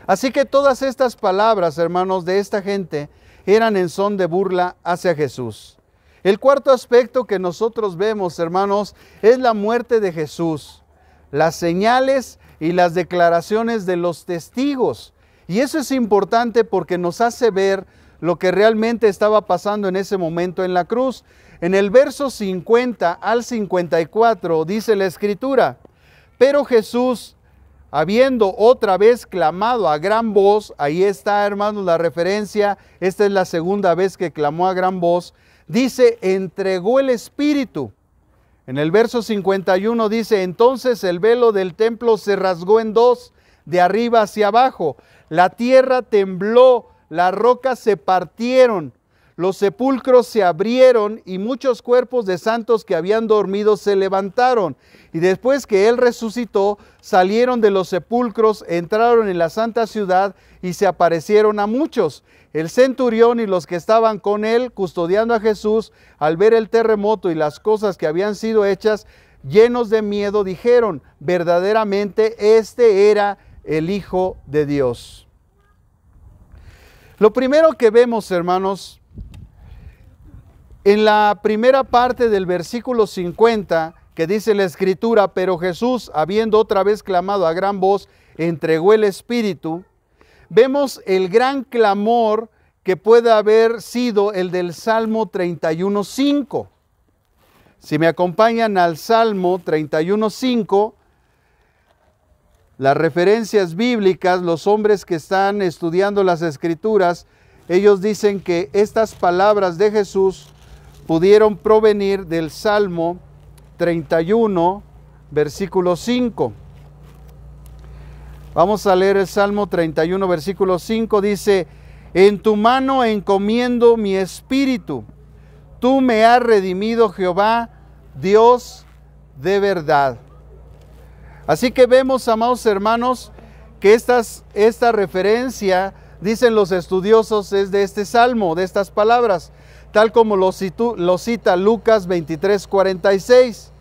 Speaker 1: Así que todas estas palabras, hermanos, de esta gente eran en son de burla hacia Jesús. El cuarto aspecto que nosotros vemos, hermanos, es la muerte de Jesús, las señales y las declaraciones de los testigos. Y eso es importante porque nos hace ver lo que realmente estaba pasando en ese momento en la cruz. En el verso 50 al 54 dice la Escritura, pero Jesús, habiendo otra vez clamado a gran voz, ahí está, hermanos, la referencia, esta es la segunda vez que clamó a gran voz, dice, entregó el Espíritu. En el verso 51 dice, entonces el velo del templo se rasgó en dos, de arriba hacia abajo. La tierra tembló, las rocas se partieron, los sepulcros se abrieron y muchos cuerpos de santos que habían dormido se levantaron. Y después que él resucitó, salieron de los sepulcros, entraron en la santa ciudad y se aparecieron a muchos. El centurión y los que estaban con él custodiando a Jesús, al ver el terremoto y las cosas que habían sido hechas, llenos de miedo, dijeron, verdaderamente este era el Hijo de Dios. Lo primero que vemos, hermanos, en la primera parte del versículo 50, que dice la Escritura, pero Jesús, habiendo otra vez clamado a gran voz, entregó el Espíritu, vemos el gran clamor que puede haber sido el del Salmo 31:5. Si me acompañan al Salmo 31:5, las referencias bíblicas, los hombres que están estudiando las Escrituras, ellos dicen que estas palabras de Jesús pudieron provenir del Salmo 31, versículo 5. Vamos a leer el Salmo 31, versículo 5, dice, en tu mano encomiendo mi espíritu, tú me has redimido, Jehová, Dios de verdad. Así que vemos, amados hermanos, que esta referencia, dicen los estudiosos, es de este Salmo, de estas palabras, tal como lo cita Lucas 23:46.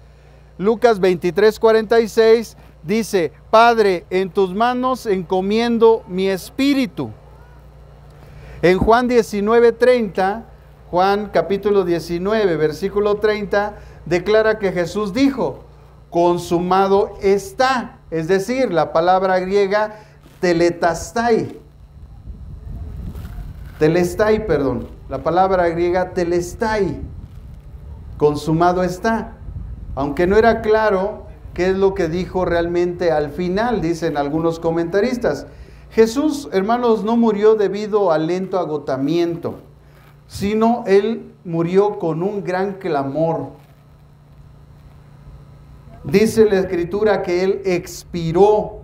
Speaker 1: Lucas 23:46 dice, Padre, en tus manos encomiendo mi espíritu. En Juan 19:30, Juan capítulo 19, versículo 30, declara que Jesús dijo, consumado está, es decir, la palabra griega telestai, la palabra griega telestai, consumado está, aunque no era claro qué es lo que dijo realmente al final, dicen algunos comentaristas. Jesús, hermanos, no murió debido al lento agotamiento, sino Él murió con un gran clamor. Dice la Escritura que Él expiró.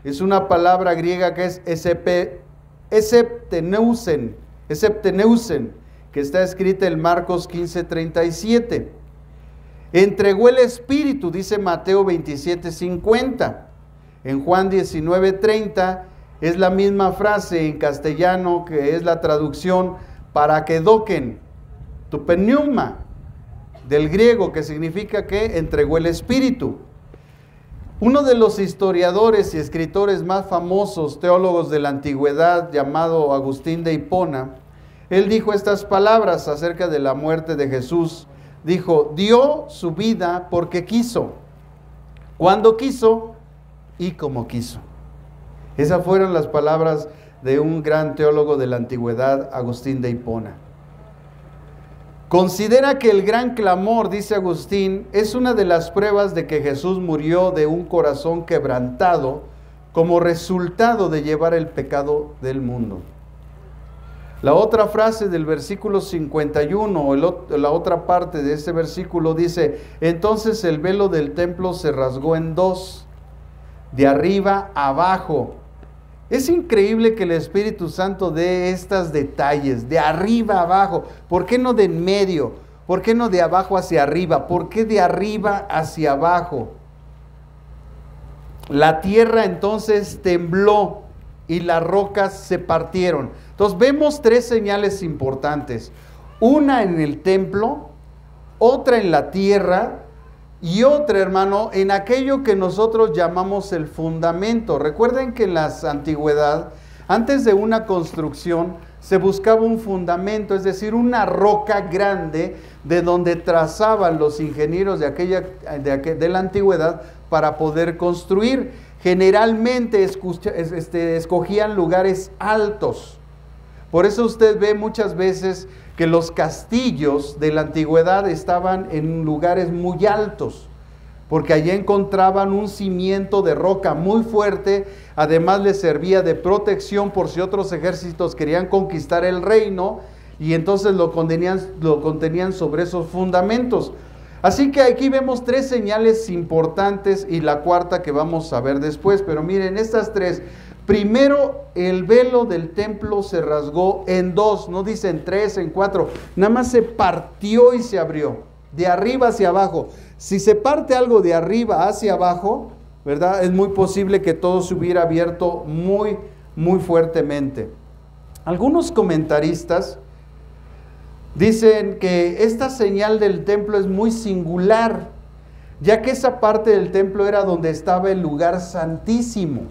Speaker 1: Es una palabra griega que es esepteneusen, que está escrita en Marcos 15:37. Entregó el Espíritu, dice Mateo 27:50. En Juan 19:30 es la misma frase en castellano, que es la traducción parakedoken, tupeniuma, del griego, que significa que entregó el Espíritu. Uno de los historiadores y escritores más famosos, teólogos de la antigüedad, llamado Agustín de Hipona, él dijo estas palabras acerca de la muerte de Jesús. Dijo: dio su vida porque quiso, cuando quiso y como quiso. Esas fueron las palabras de un gran teólogo de la antigüedad, Agustín de Hipona. Considera que el gran clamor, dice Agustín, es una de las pruebas de que Jesús murió de un corazón quebrantado como resultado de llevar el pecado del mundo. La otra frase del versículo 51, la otra parte de ese versículo dice: entonces el velo del templo se rasgó en dos, de arriba a abajo. Es increíble que el Espíritu Santo dé estos detalles, de arriba a abajo. ¿Por qué no de en medio? ¿Por qué no de abajo hacia arriba? ¿Por qué de arriba hacia abajo? La tierra entonces tembló y las rocas se partieron. Entonces vemos tres señales importantes. Una en el templo, otra en la tierra, y otra, hermano, en aquello que nosotros llamamos el fundamento. Recuerden que en la antigüedad, antes de una construcción, se buscaba un fundamento, es decir, una roca grande de donde trazaban los ingenieros de la antigüedad para poder construir. Generalmente escogían lugares altos. Por eso usted ve muchas veces que los castillos de la antigüedad estaban en lugares muy altos, porque allí encontraban un cimiento de roca muy fuerte. Además les servía de protección por si otros ejércitos querían conquistar el reino, y entonces lo contenían sobre esos fundamentos. Así que aquí vemos tres señales importantes, y la cuarta que vamos a ver después. Pero miren, estas tres. Primero, el velo del templo se rasgó en dos, no dice en tres, en cuatro, nada más se partió y se abrió, de arriba hacia abajo. Si se parte algo de arriba hacia abajo, ¿verdad?, es muy posible que todo se hubiera abierto muy, muy fuertemente. Algunos comentaristas dicen que esta señal del templo es muy singular, ya que esa parte del templo era donde estaba el lugar santísimo,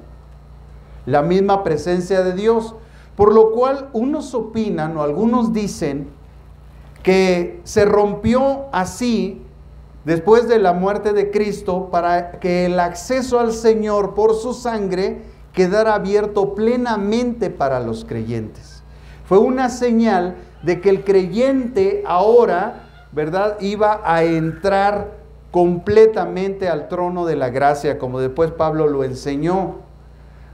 Speaker 1: la misma presencia de Dios, por lo cual unos opinan, o algunos dicen, que se rompió así después de la muerte de Cristo para que el acceso al Señor por su sangre quedara abierto plenamente para los creyentes. Fue una señal de que el creyente ahora, ¿verdad?, iba a entrar completamente al trono de la gracia, como después Pablo lo enseñó.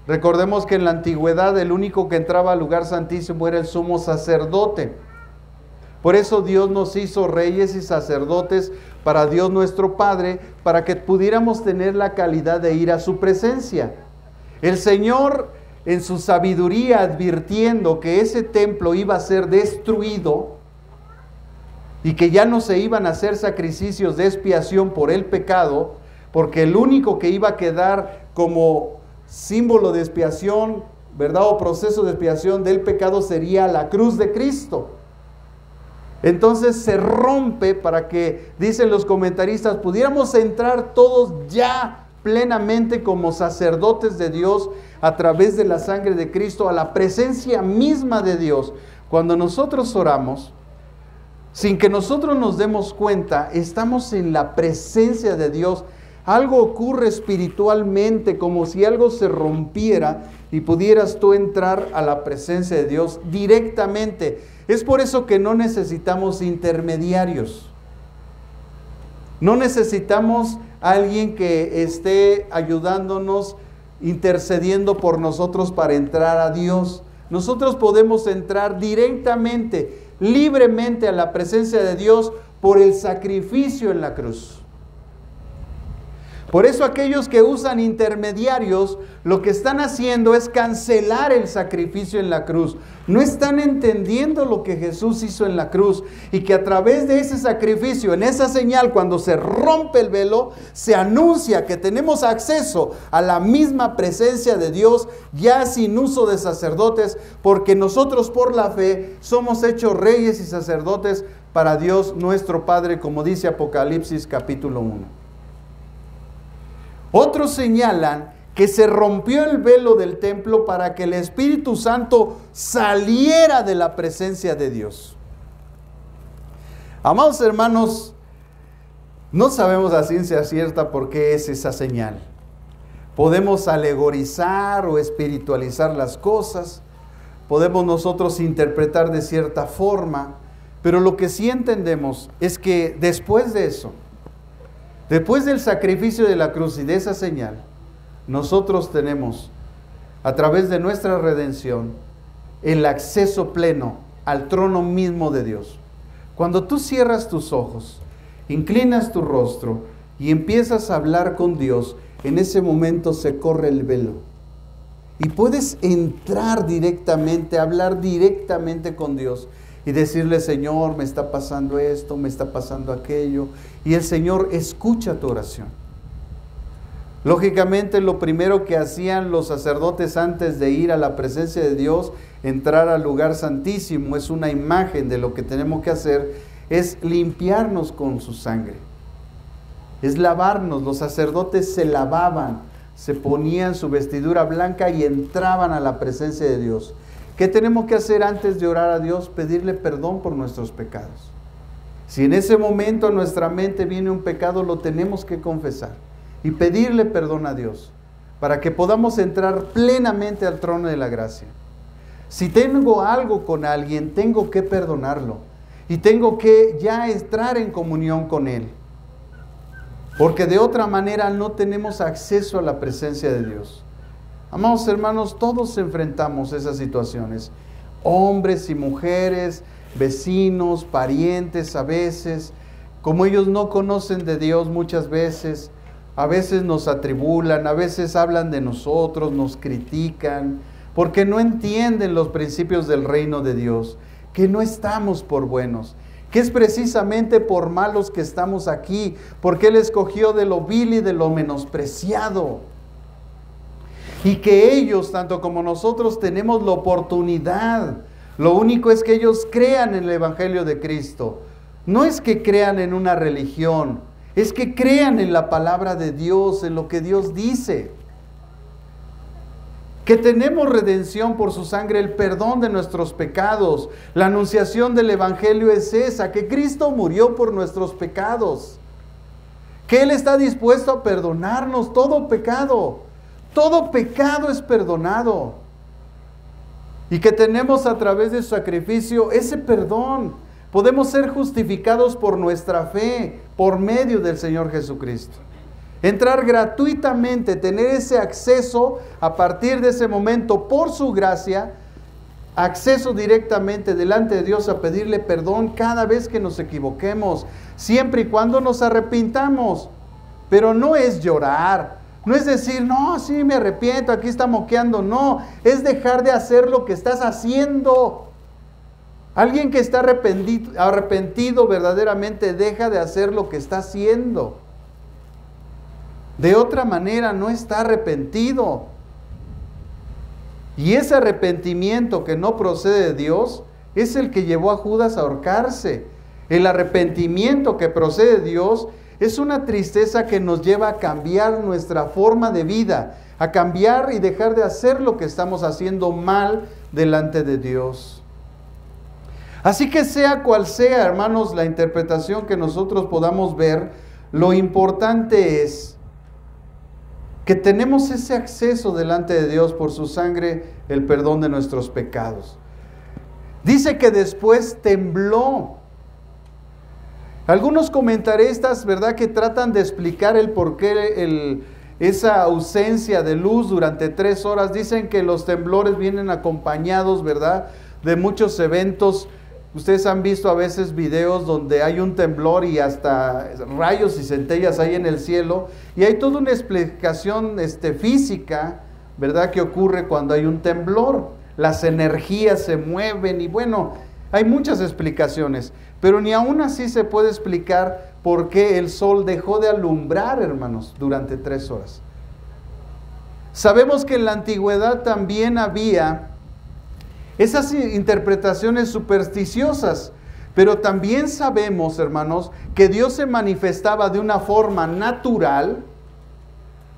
Speaker 1: Recordemos que en la antigüedad el único que entraba al lugar santísimo era el sumo sacerdote. Por eso Dios nos hizo reyes y sacerdotes para Dios nuestro Padre, para que pudiéramos tener la calidad de ir a su presencia. El Señor, en su sabiduría, advirtiendo que ese templo iba a ser destruido y que ya no se iban a hacer sacrificios de expiación por el pecado, porque el único que iba a quedar como símbolo de expiación, ¿verdad?, o proceso de expiación del pecado sería la cruz de Cristo. Entonces se rompe para que, dicen los comentaristas, pudiéramos entrar todos ya plenamente como sacerdotes de Dios a través de la sangre de Cristo a la presencia misma de Dios. Cuando nosotros oramos, sin que nosotros nos demos cuenta, estamos en la presencia de Dios. Algo ocurre espiritualmente, como si algo se rompiera y pudieras tú entrar a la presencia de Dios directamente. Es por eso que no necesitamos intermediarios. No necesitamos a alguien que esté ayudándonos, intercediendo por nosotros para entrar a Dios. Nosotros podemos entrar directamente, libremente a la presencia de Dios por el sacrificio en la cruz. Por eso aquellos que usan intermediarios, lo que están haciendo es cancelar el sacrificio en la cruz. No están entendiendo lo que Jesús hizo en la cruz y que a través de ese sacrificio, en esa señal, cuando se rompe el velo, se anuncia que tenemos acceso a la misma presencia de Dios, ya sin uso de sacerdotes, porque nosotros por la fe somos hechos reyes y sacerdotes para Dios nuestro Padre, como dice Apocalipsis capítulo 1. Otros señalan que se rompió el velo del templo para que el Espíritu Santo saliera de la presencia de Dios. Amados hermanos, no sabemos a ciencia cierta por qué es esa señal. Podemos alegorizar o espiritualizar las cosas, podemos nosotros interpretar de cierta forma, pero lo que sí entendemos es que después de eso, después del sacrificio de la cruz y de esa señal, nosotros tenemos, a través de nuestra redención, el acceso pleno al trono mismo de Dios. Cuando tú cierras tus ojos, inclinas tu rostro y empiezas a hablar con Dios, en ese momento se corre el velo. Y puedes entrar directamente, hablar directamente con Dios y decirle: Señor, me está pasando esto, me está pasando aquello. Y el Señor escucha tu oración. Lógicamente, lo primero que hacían los sacerdotes antes de ir a la presencia de Dios, entrar al lugar santísimo, es una imagen de lo que tenemos que hacer, es limpiarnos con su sangre. Es lavarnos. Los sacerdotes se lavaban, se ponían su vestidura blanca y entraban a la presencia de Dios. ¿Qué tenemos que hacer antes de orar a Dios? Pedirle perdón por nuestros pecados. Si en ese momento a nuestra mente viene un pecado, lo tenemos que confesar y pedirle perdón a Dios para que podamos entrar plenamente al trono de la gracia. Si tengo algo con alguien, tengo que perdonarlo y tengo que ya entrar en comunión con Él, porque de otra manera no tenemos acceso a la presencia de Dios. Amados hermanos, todos enfrentamos esas situaciones, hombres y mujeres, vecinos, parientes a veces. Como ellos no conocen de Dios muchas veces, a veces nos atribulan, a veces hablan de nosotros, nos critican, porque no entienden los principios del reino de Dios, que no estamos por buenos, que es precisamente por malos que estamos aquí, porque Él escogió de lo vil y de lo menospreciado. Y que ellos, tanto como nosotros, tenemos la oportunidad. Lo único es que ellos crean en el Evangelio de Cristo. No es que crean en una religión, es que crean en la palabra de Dios, en lo que Dios dice. Que tenemos redención por su sangre, el perdón de nuestros pecados. La anunciación del Evangelio es esa, que Cristo murió por nuestros pecados. Que Él está dispuesto a perdonarnos todo pecado. Todo pecado es perdonado. Y que tenemos a través de su sacrificio ese perdón. Podemos ser justificados por nuestra fe, por medio del Señor Jesucristo. Entrar gratuitamente, tener ese acceso a partir de ese momento por su gracia, acceso directamente delante de Dios a pedirle perdón cada vez que nos equivoquemos, siempre y cuando nos arrepintamos. Pero no es llorar. No es decir, no, sí me arrepiento, aquí está moqueando. No, es dejar de hacer lo que estás haciendo. Alguien que está arrepentido verdaderamente deja de hacer lo que está haciendo. De otra manera no está arrepentido. Y ese arrepentimiento que no procede de Dios es el que llevó a Judas a ahorcarse. El arrepentimiento que procede de Dios es una tristeza que nos lleva a cambiar nuestra forma de vida, a cambiar y dejar de hacer lo que estamos haciendo mal delante de Dios. Así que sea cual sea, hermanos, la interpretación que nosotros podamos ver, lo importante es que tenemos ese acceso delante de Dios por su sangre, el perdón de nuestros pecados. Dice que después tembló. Algunos comentaristas, ¿verdad?, que tratan de explicar el por qué esa ausencia de luz durante 3 horas, dicen que los temblores vienen acompañados, ¿verdad?, de muchos eventos Ustedes han visto a veces videos donde hay un temblor y hasta rayos y centellas hay en el cielo, y hay toda una explicación física, ¿verdad?, que ocurre cuando hay un temblor. Las energías se mueven y bueno, hay muchas explicaciones, pero ni aún así se puede explicar por qué el sol dejó de alumbrar, hermanos, durante 3 horas. Sabemos que en la antigüedad también había esas interpretaciones supersticiosas, pero también sabemos, hermanos, que Dios se manifestaba de una forma natural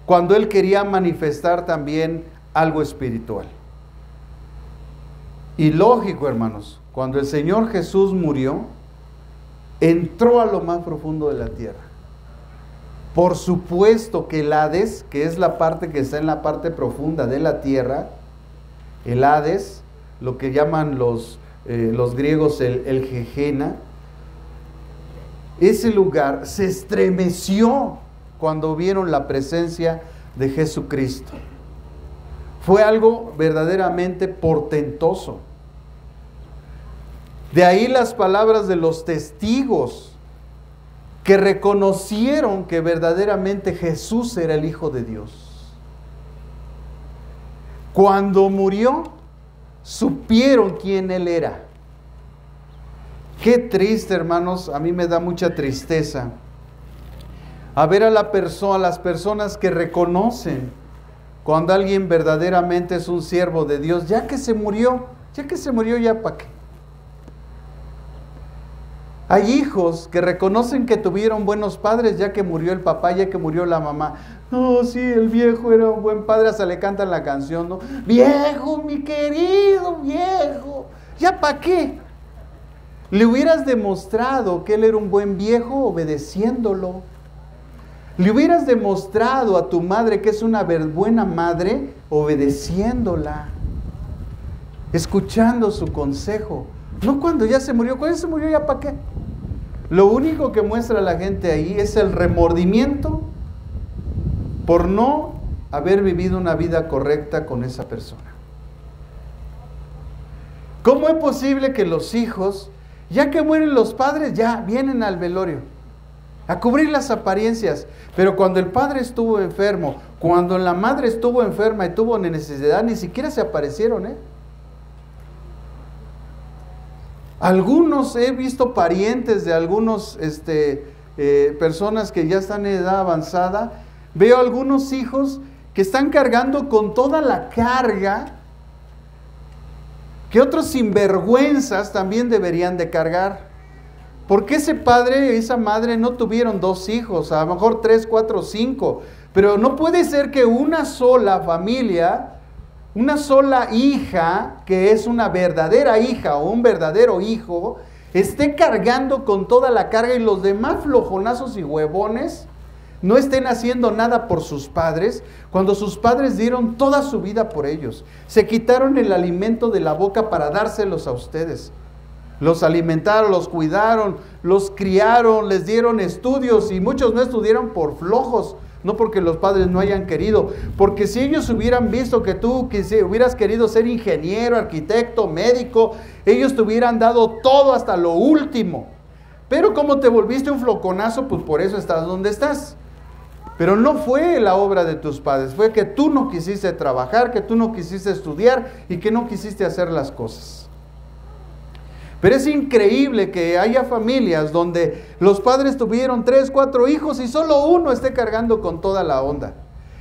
Speaker 1: cuando Él quería manifestar también algo espiritual. Y lógico, hermanos, cuando el Señor Jesús murió, entró a lo más profundo de la tierra. Por supuesto que el Hades, que es la parte que está en la parte profunda de la tierra, el Hades, lo que llaman los griegos el Gehenna, ese lugar se estremeció cuando vieron la presencia de Jesucristo. Fue algo verdaderamente portentoso. De ahí las palabras de los testigos que reconocieron que verdaderamente Jesús era el Hijo de Dios. Cuando murió, supieron quién Él era. Qué triste, hermanos, a mí me da mucha tristeza a ver a las personas que reconocen cuando alguien verdaderamente es un siervo de Dios, ya que se murió, ya para qué. Hay hijos que reconocen que tuvieron buenos padres ya que murió el papá, ya que murió la mamá. No, sí, el viejo era un buen padre, hasta le cantan la canción, ¿no? Viejo, mi querido viejo, ¿ya para qué? Le hubieras demostrado que él era un buen viejo obedeciéndolo. Le hubieras demostrado a tu madre que es una buena madre obedeciéndola, escuchando su consejo. No cuando ya se murió, cuando ya se murió, ¿ya para qué? Lo único que muestra la gente ahí es el remordimiento por no haber vivido una vida correcta con esa persona. ¿Cómo es posible que los hijos, ya que mueren los padres, ya vienen al velorio a cubrir las apariencias? Pero cuando el padre estuvo enfermo, cuando la madre estuvo enferma y tuvo necesidad, ni siquiera se aparecieron, Algunos, he visto parientes de algunos personas que ya están en edad avanzada, veo algunos hijos que están cargando con toda la carga que otros sinvergüenzas también deberían de cargar. Porque ese padre y esa madre no tuvieron 2 hijos, a lo mejor 3, 4, 5, pero no puede ser que una sola familia, una sola hija, que es una verdadera hija o un verdadero hijo, esté cargando con toda la carga y los demás flojonazos y huevones no estén haciendo nada por sus padres, cuando sus padres dieron toda su vida por ellos. Se quitaron el alimento de la boca para dárselos a ustedes. Los alimentaron, los cuidaron, los criaron, les dieron estudios y muchos no estudiaron por flojos, no porque los padres no hayan querido, porque si ellos hubieran visto que tú hubieras querido ser ingeniero, arquitecto, médico, ellos te hubieran dado todo hasta lo último. Pero como te volviste un floconazo, pues por eso estás donde estás. Pero no fue la obra de tus padres, fue que tú no quisiste trabajar, que tú no quisiste estudiar y que no quisiste hacer las cosas. Pero es increíble que haya familias donde los padres tuvieron 3, 4 hijos y solo uno esté cargando con toda la onda.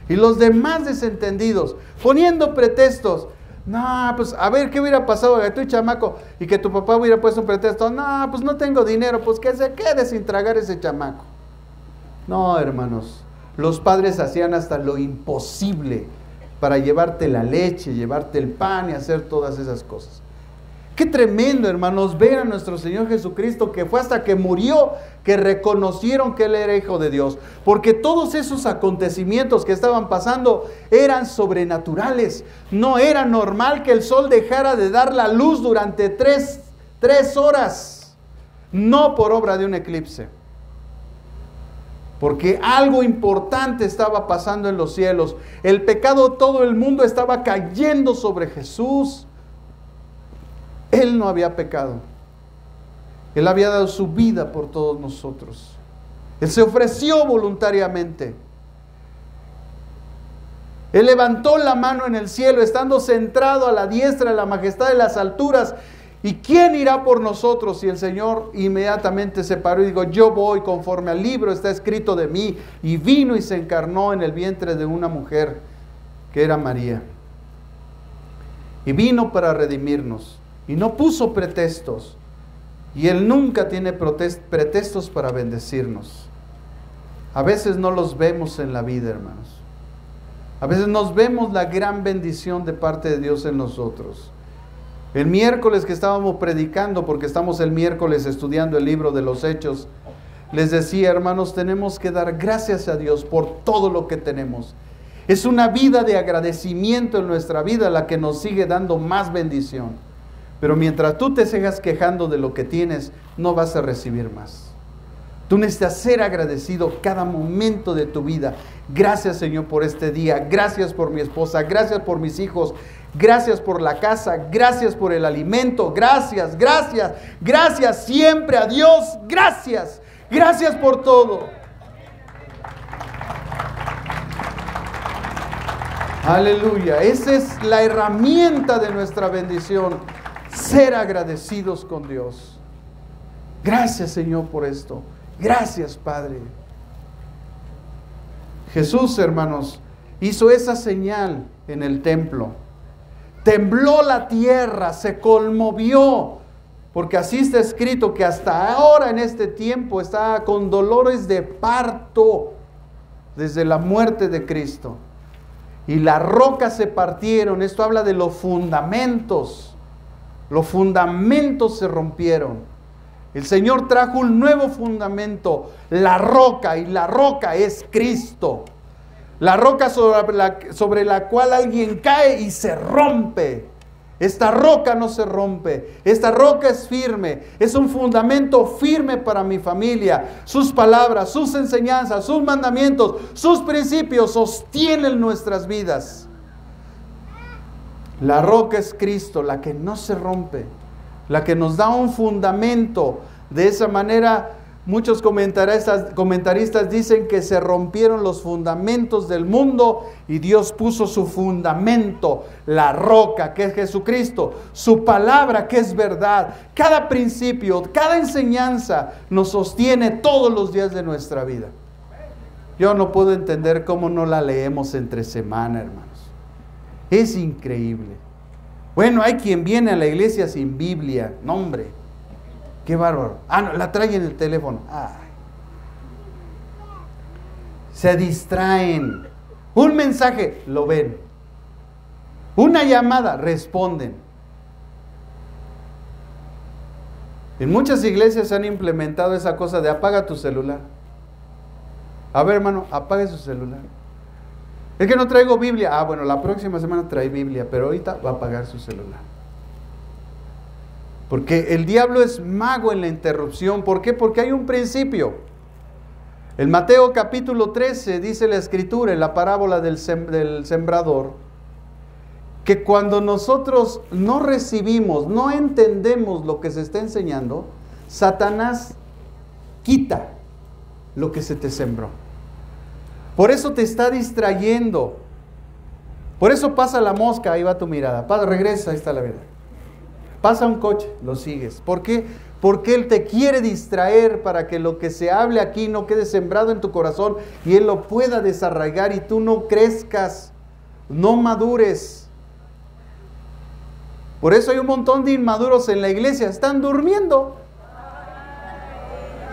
Speaker 1: Y los demás desentendidos, poniendo pretextos. No, pues a ver, ¿qué hubiera pasado de tu chamaco? Y que tu papá hubiera puesto un pretexto. No, pues no tengo dinero, pues que se quede sin tragar ese chamaco. No, hermanos, los padres hacían hasta lo imposible para llevarte la leche, llevarte el pan y hacer todas esas cosas. Qué tremendo, hermanos, ver a nuestro Señor Jesucristo, que fue hasta que murió que reconocieron que Él era Hijo de Dios. Porque todos esos acontecimientos que estaban pasando eran sobrenaturales. No era normal que el sol dejara de dar la luz durante 3 horas. No por obra de un eclipse. Porque algo importante estaba pasando en los cielos. El pecado, todo el mundo estaba cayendo sobre Jesús. Él no había pecado. Él había dado su vida por todos nosotros. Él se ofreció voluntariamente. Él levantó la mano en el cielo, estando centrado a la diestra de la majestad de las alturas. ¿Y quién irá por nosotros? Y el Señor inmediatamente se paró y dijo: yo voy, conforme al libro está escrito de mí. Y vino y se encarnó en el vientre de una mujer que era María. Y vino para redimirnos. Y no puso pretextos. Y Él nunca tiene pretextos para bendecirnos. A veces no los vemos en la vida, hermanos. A veces nos vemos la gran bendición de parte de Dios en nosotros. El miércoles que estábamos predicando, porque estamos el miércoles estudiando el libro de los Hechos, les decía, hermanos, tenemos que dar gracias a Dios por todo lo que tenemos. Es una vida de agradecimiento en nuestra vida la que nos sigue dando más bendición. Pero mientras tú te sigas quejando de lo que tienes, no vas a recibir más. Tú necesitas ser agradecido cada momento de tu vida. Gracias, Señor, por este día. Gracias por mi esposa. Gracias por mis hijos. Gracias por la casa. Gracias por el alimento. Gracias, gracias, gracias siempre a Dios. Gracias, gracias por todo. Aleluya. Esa es la herramienta de nuestra bendición. Ser agradecidos con Dios. Gracias, Señor, por esto. Gracias, Padre. Jesús, hermanos, hizo esa señal en el templo. Tembló la tierra, se conmovió, porque así está escrito que hasta ahora en este tiempo está con dolores de parto desde la muerte de Cristo. Y las rocas se partieron. Esto habla de los fundamentos. Los fundamentos se rompieron. El Señor trajo un nuevo fundamento, la roca, y la roca es Cristo. La roca sobre la cual alguien cae y se rompe. Esta roca no se rompe, esta roca es firme, es un fundamento firme para mi familia. Sus palabras, sus enseñanzas, sus mandamientos, sus principios sostienen nuestras vidas. La roca es Cristo, la que no se rompe, la que nos da un fundamento. De esa manera, muchos comentaristas dicen que se rompieron los fundamentos del mundo y Dios puso su fundamento, la roca que es Jesucristo, su palabra que es verdad. Cada principio, cada enseñanza nos sostiene todos los días de nuestra vida. Yo no puedo entender cómo no la leemos entre semana, hermanos. Es increíble. Bueno, hay quien viene a la iglesia sin Biblia. No, hombre, qué bárbaro. No, la trae en el teléfono. Se distraen. Un mensaje, lo ven. Una llamada, responden. En muchas iglesias han implementado esa cosa de apaga tu celular. A ver, hermano, apague su celular. Es que no traigo Biblia. Bueno, la próxima semana trae Biblia, pero ahorita va a apagar su celular. Porque el diablo es mago en la interrupción. ¿Por qué? Porque hay un principio. En Mateo capítulo 13 dice la escritura, en la parábola del sembrador, que cuando nosotros no recibimos, no entendemos lo que se está enseñando, Satanás quita lo que se te sembró. Por eso te está distrayendo. Por eso pasa la mosca, ahí va tu mirada. Regresa, ahí está la verdad. Pasa un coche, lo sigues. ¿Por qué? Porque Él te quiere distraer para que lo que se hable aquí no quede sembrado en tu corazón y Él lo pueda desarraigar y tú no crezcas, no madures. Por eso hay un montón de inmaduros en la iglesia, están durmiendo.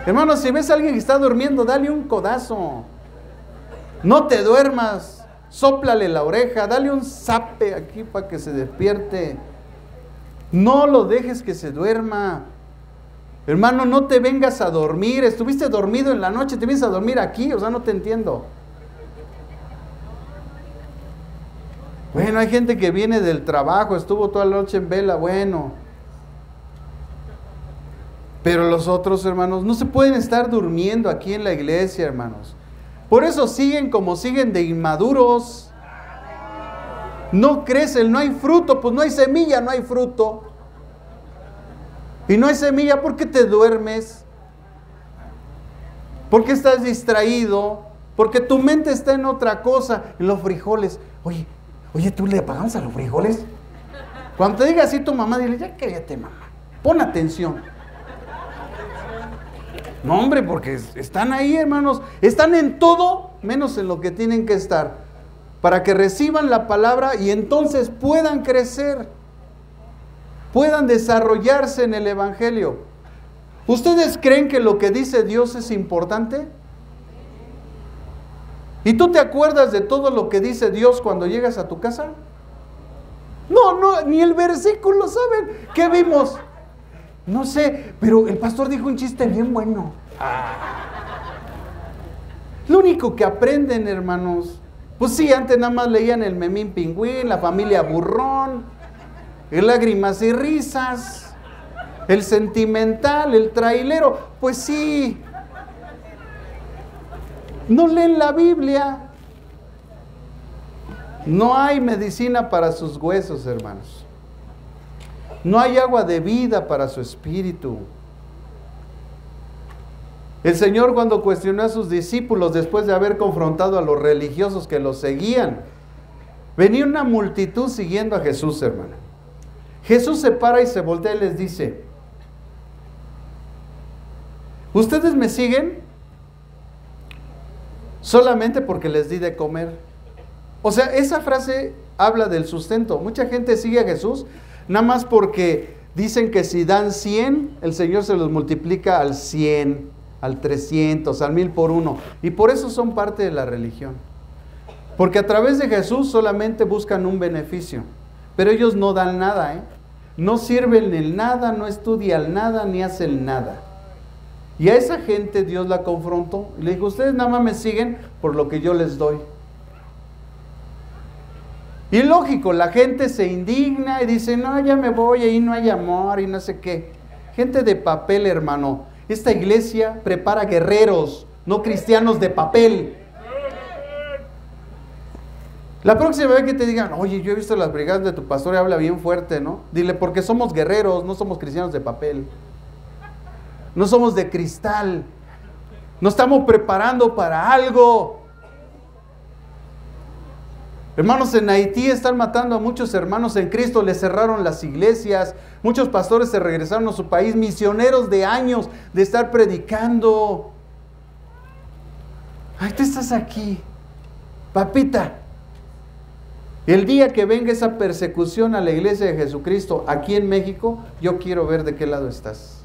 Speaker 1: Hermano, si ves a alguien que está durmiendo, dale un codazo. No te duermas, sóplale la oreja, dale un zape aquí para que se despierte. No lo dejes que se duerma. Hermano, no te vengas a dormir. Estuviste dormido en la noche, te vienes a dormir aquí, o sea, no te entiendo. Bueno, hay gente que viene del trabajo, estuvo toda la noche en vela, bueno. Pero los otros, hermanos, no se pueden estar durmiendo aquí en la iglesia, hermanos. Por eso siguen como siguen de inmaduros. No crecen, no hay fruto, pues no hay semilla, no hay fruto. Y no hay semilla porque te duermes, porque estás distraído, porque tu mente está en otra cosa, en los frijoles. Oye, ¿tú le pagamos a los frijoles? Cuando te diga así tu mamá, dile, ya cállate, mamá, pon atención. No, hombre, porque están ahí, hermanos, están en todo, menos en lo que tienen que estar, para que reciban la palabra y entonces puedan crecer, puedan desarrollarse en el Evangelio. ¿Ustedes creen que lo que dice Dios es importante? ¿Y tú te acuerdas de todo lo que dice Dios cuando llegas a tu casa? No, ni el versículo saben. ¿Qué vimos? No sé, pero el pastor dijo un chiste bien bueno. Lo único que aprenden, hermanos, pues sí, antes nada más leían el Memín Pingüín, la familia Burrón, el Lágrimas y Risas, el Sentimental, el Trailero. Pues sí, no leen la Biblia. No hay medicina para sus huesos, hermanos. No hay agua de vida para su espíritu. El Señor, cuando cuestionó a sus discípulos después de haber confrontado a los religiosos que los seguían, venía una multitud siguiendo a Jesús, hermano. Jesús se para y se voltea y les dice: ¿ustedes me siguen solamente porque les di de comer? O sea, esa frase habla del sustento. Mucha gente sigue a Jesús nada más porque dicen que si dan 100, el Señor se los multiplica al 100, al 300, al 1000 por uno. Y por eso son parte de la religión. Porque a través de Jesús solamente buscan un beneficio. Pero ellos no dan nada, ¿eh? No sirven en nada, no estudian nada, ni hacen nada. Y a esa gente Dios la confrontó. Y le dijo: ustedes nada más me siguen por lo que yo les doy. Y lógico, la gente se indigna y dice: no, ya me voy, ahí no hay amor y no sé qué. Gente de papel, hermano. Esta iglesia prepara guerreros, no cristianos de papel. La próxima vez que te digan: oye, yo he visto las brigadas de tu pastor y habla bien fuerte, ¿no? Dile: porque somos guerreros, no somos cristianos de papel. No somos de cristal. Nos estamos preparando para algo. Hermanos, en Haití están matando a muchos hermanos en Cristo, les cerraron las iglesias, muchos pastores se regresaron a su país, misioneros de años de estar predicando. Ay, tú estás aquí, papita. El día que venga esa persecución a la iglesia de Jesucristo aquí en México, yo quiero ver de qué lado estás.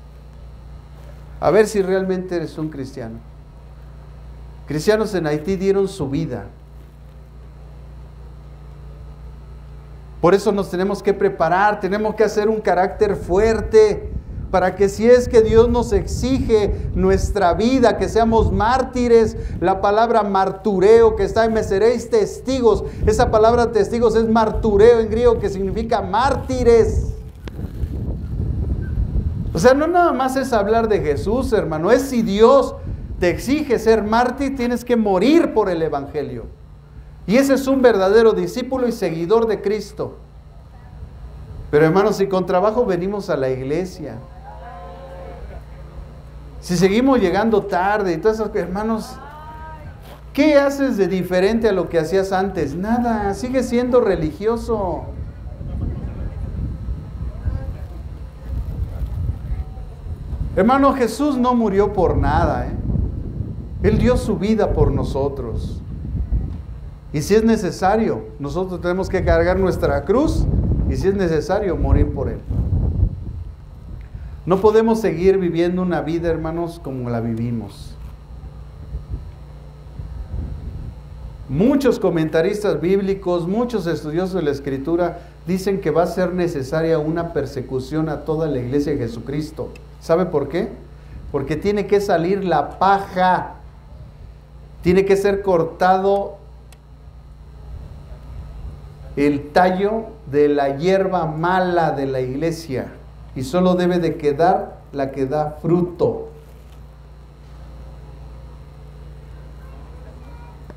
Speaker 1: A ver si realmente eres un cristiano. Cristianos en Haití dieron su vida. Por eso nos tenemos que preparar, tenemos que hacer un carácter fuerte, para que si es que Dios nos exige nuestra vida, que seamos mártires. La palabra martureo que está en me seréis testigos, esa palabra testigos es martureo en griego, que significa mártires. O sea, no nada más es hablar de Jesús, hermano, es si Dios te exige ser mártir, tienes que morir por el Evangelio. Y ese es un verdadero discípulo y seguidor de Cristo. Pero hermanos, si con trabajo venimos a la iglesia, si seguimos llegando tarde y todas esas cosas, hermanos, ¿qué haces de diferente a lo que hacías antes? Nada, sigues siendo religioso. Hermano, Jesús no murió por nada, ¿eh? Él dio su vida por nosotros. Y si es necesario, nosotros tenemos que cargar nuestra cruz y si es necesario, morir por Él. No podemos seguir viviendo una vida, hermanos, como la vivimos. Muchos comentaristas bíblicos, muchos estudiosos de la Escritura dicen que va a ser necesaria una persecución a toda la iglesia de Jesucristo. ¿Sabe por qué? Porque tiene que salir la paja, tiene que ser cortado el tallo de la hierba mala de la iglesia y solo debe de quedar la que da fruto.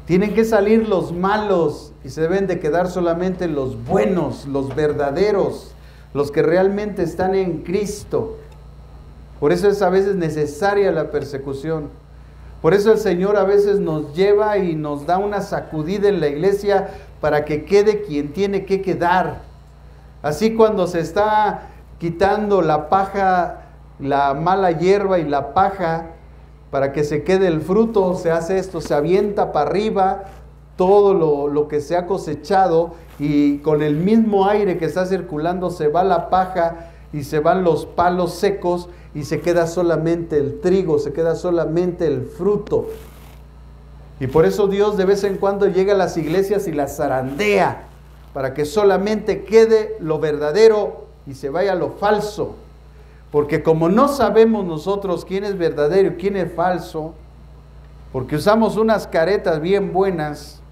Speaker 1: Tienen que salir los malos y se deben de quedar solamente los buenos, los verdaderos, los que realmente están en Cristo. Por eso es a veces necesaria la persecución. Por eso el Señor a veces nos lleva y nos da una sacudida en la iglesia para que quede quien tiene que quedar. Así cuando se está quitando la paja, la mala hierba y la paja, para que se quede el fruto, se hace esto, se avienta para arriba todo lo que se ha cosechado, y con el mismo aire que está circulando se va la paja y se van los palos secos y se queda solamente el trigo, se queda solamente el fruto. Y por eso Dios de vez en cuando llega a las iglesias y las zarandea, para que solamente quede lo verdadero y se vaya lo falso. Porque como no sabemos nosotros quién es verdadero y quién es falso, porque usamos unas caretas bien buenas,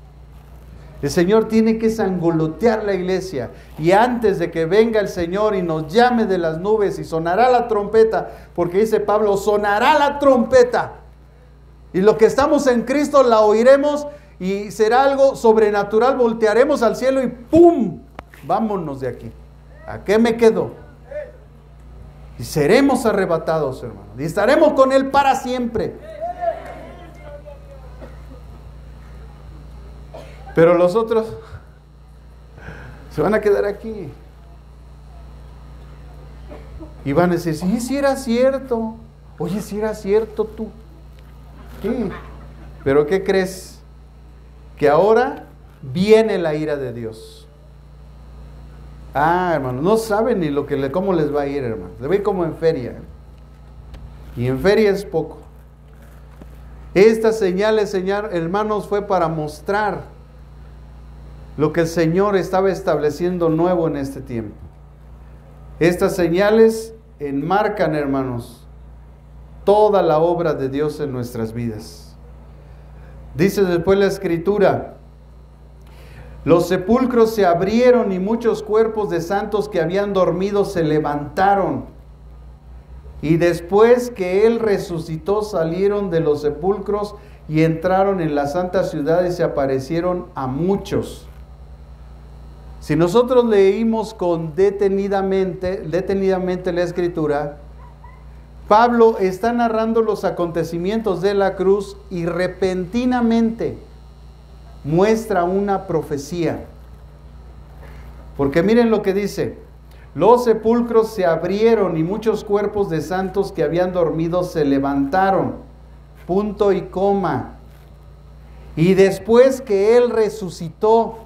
Speaker 1: el Señor tiene que sangolotear la iglesia. Y antes de que venga el Señor y nos llame de las nubes y sonará la trompeta, porque dice Pablo, sonará la trompeta. Y lo que estamos en Cristo la oiremos y será algo sobrenatural. Voltearemos al cielo y ¡pum! Vámonos de aquí. ¿A qué me quedo? Y seremos arrebatados, hermano. Y estaremos con Él para siempre. Pero los otros se van a quedar aquí. Y van a decir, sí, sí era cierto. Oye, sí era cierto tú. ¿Qué? Pero ¿qué crees? Que ahora viene la ira de Dios. Ah, hermano, no saben ni cómo les va a ir, hermano. Les va a ir como en feria. Y en feria es poco. Estas señales, hermanos, fue para mostrar lo que el Señor estaba estableciendo nuevo en este tiempo. Estas señales enmarcan, hermanos, toda la obra de Dios en nuestras vidas. Dice después la Escritura, los sepulcros se abrieron y muchos cuerpos de santos que habían dormido se levantaron. Y después que Él resucitó, salieron de los sepulcros y entraron en la santa ciudad y se aparecieron a muchos. Si nosotros leímos detenidamente la Escritura, Pablo está narrando los acontecimientos de la cruz y repentinamente muestra una profecía. Porque miren lo que dice, los sepulcros se abrieron y muchos cuerpos de santos que habían dormido se levantaron. Punto y coma. Y después que Él resucitó,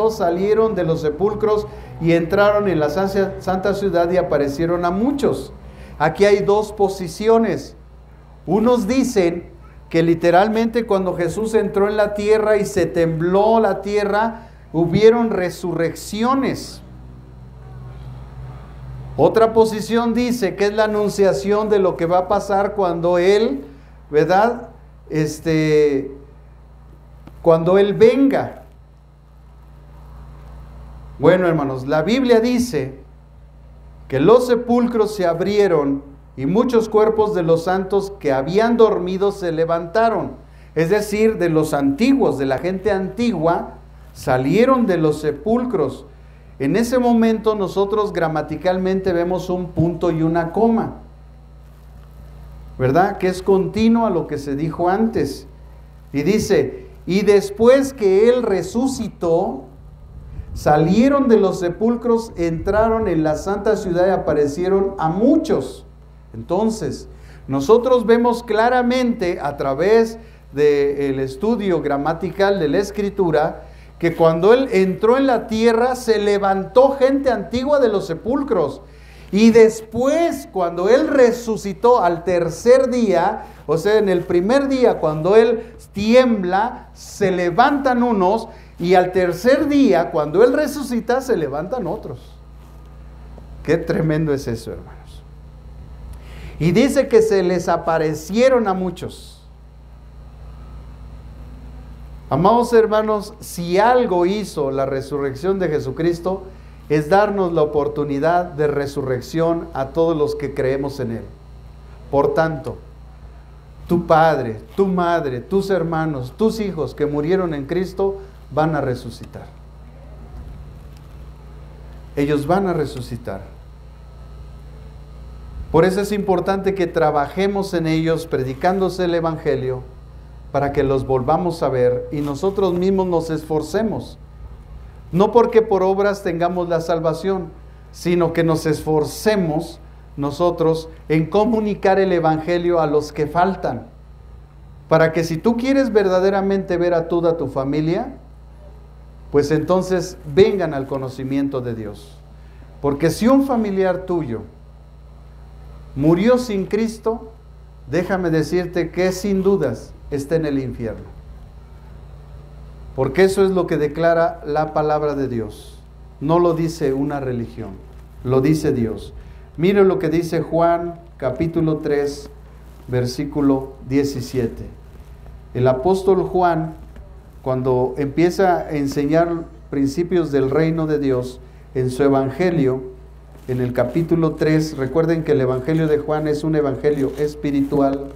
Speaker 1: salieron de los sepulcros y entraron en la santa ciudad y aparecieron a muchos. Aquí hay dos posiciones. Unos dicen que literalmente cuando Jesús entró en la tierra y se tembló la tierra, hubieron resurrecciones. Otra posición dice que es la anunciación de lo que va a pasar cuando Él, ¿verdad? Cuando Él venga. Bueno, hermanos, la Biblia dice que los sepulcros se abrieron y muchos cuerpos de los santos que habían dormido se levantaron. Es decir, de los antiguos, de la gente antigua, salieron de los sepulcros. En ese momento nosotros gramaticalmente vemos un punto y una coma, ¿verdad? Que es continuo a lo que se dijo antes. Y dice, y después que Él resucitó, salieron de los sepulcros, entraron en la santa ciudad y aparecieron a muchos. Entonces, nosotros vemos claramente a través del estudio gramatical de la Escritura que cuando Él entró en la tierra se levantó gente antigua de los sepulcros. Y después, cuando Él resucitó al tercer día, o sea, en el primer día, cuando Él tiembla, se levantan unos, y al tercer día, cuando Él resucita, se levantan otros. Qué tremendo es eso, hermanos. Y dice que se les aparecieron a muchos. Amados hermanos, si algo hizo la resurrección de Jesucristo, es darnos la oportunidad de resurrección a todos los que creemos en Él. Por tanto, tu padre, tu madre, tus hermanos, tus hijos que murieron en Cristo van a resucitar. ellos van a resucitar. Por eso es importante que trabajemos en ellos, predicándose el Evangelio, para que los volvamos a ver y nosotros mismos nos esforcemos. No porque por obras tengamos la salvación, sino que nos esforcemos nosotros en comunicar el Evangelio a los que faltan. Para que si tú quieres verdaderamente ver a toda tu familia, pues entonces vengan al conocimiento de Dios. Porque si un familiar tuyo murió sin Cristo, déjame decirte que sin dudas está en el infierno. Porque eso es lo que declara la palabra de Dios. No lo dice una religión, lo dice Dios. Mire lo que dice Juan capítulo 3, versículo 17. El apóstol Juan, cuando empieza a enseñar principios del reino de Dios en su evangelio, en el capítulo 3, recuerden que el evangelio de Juan es un evangelio espiritual.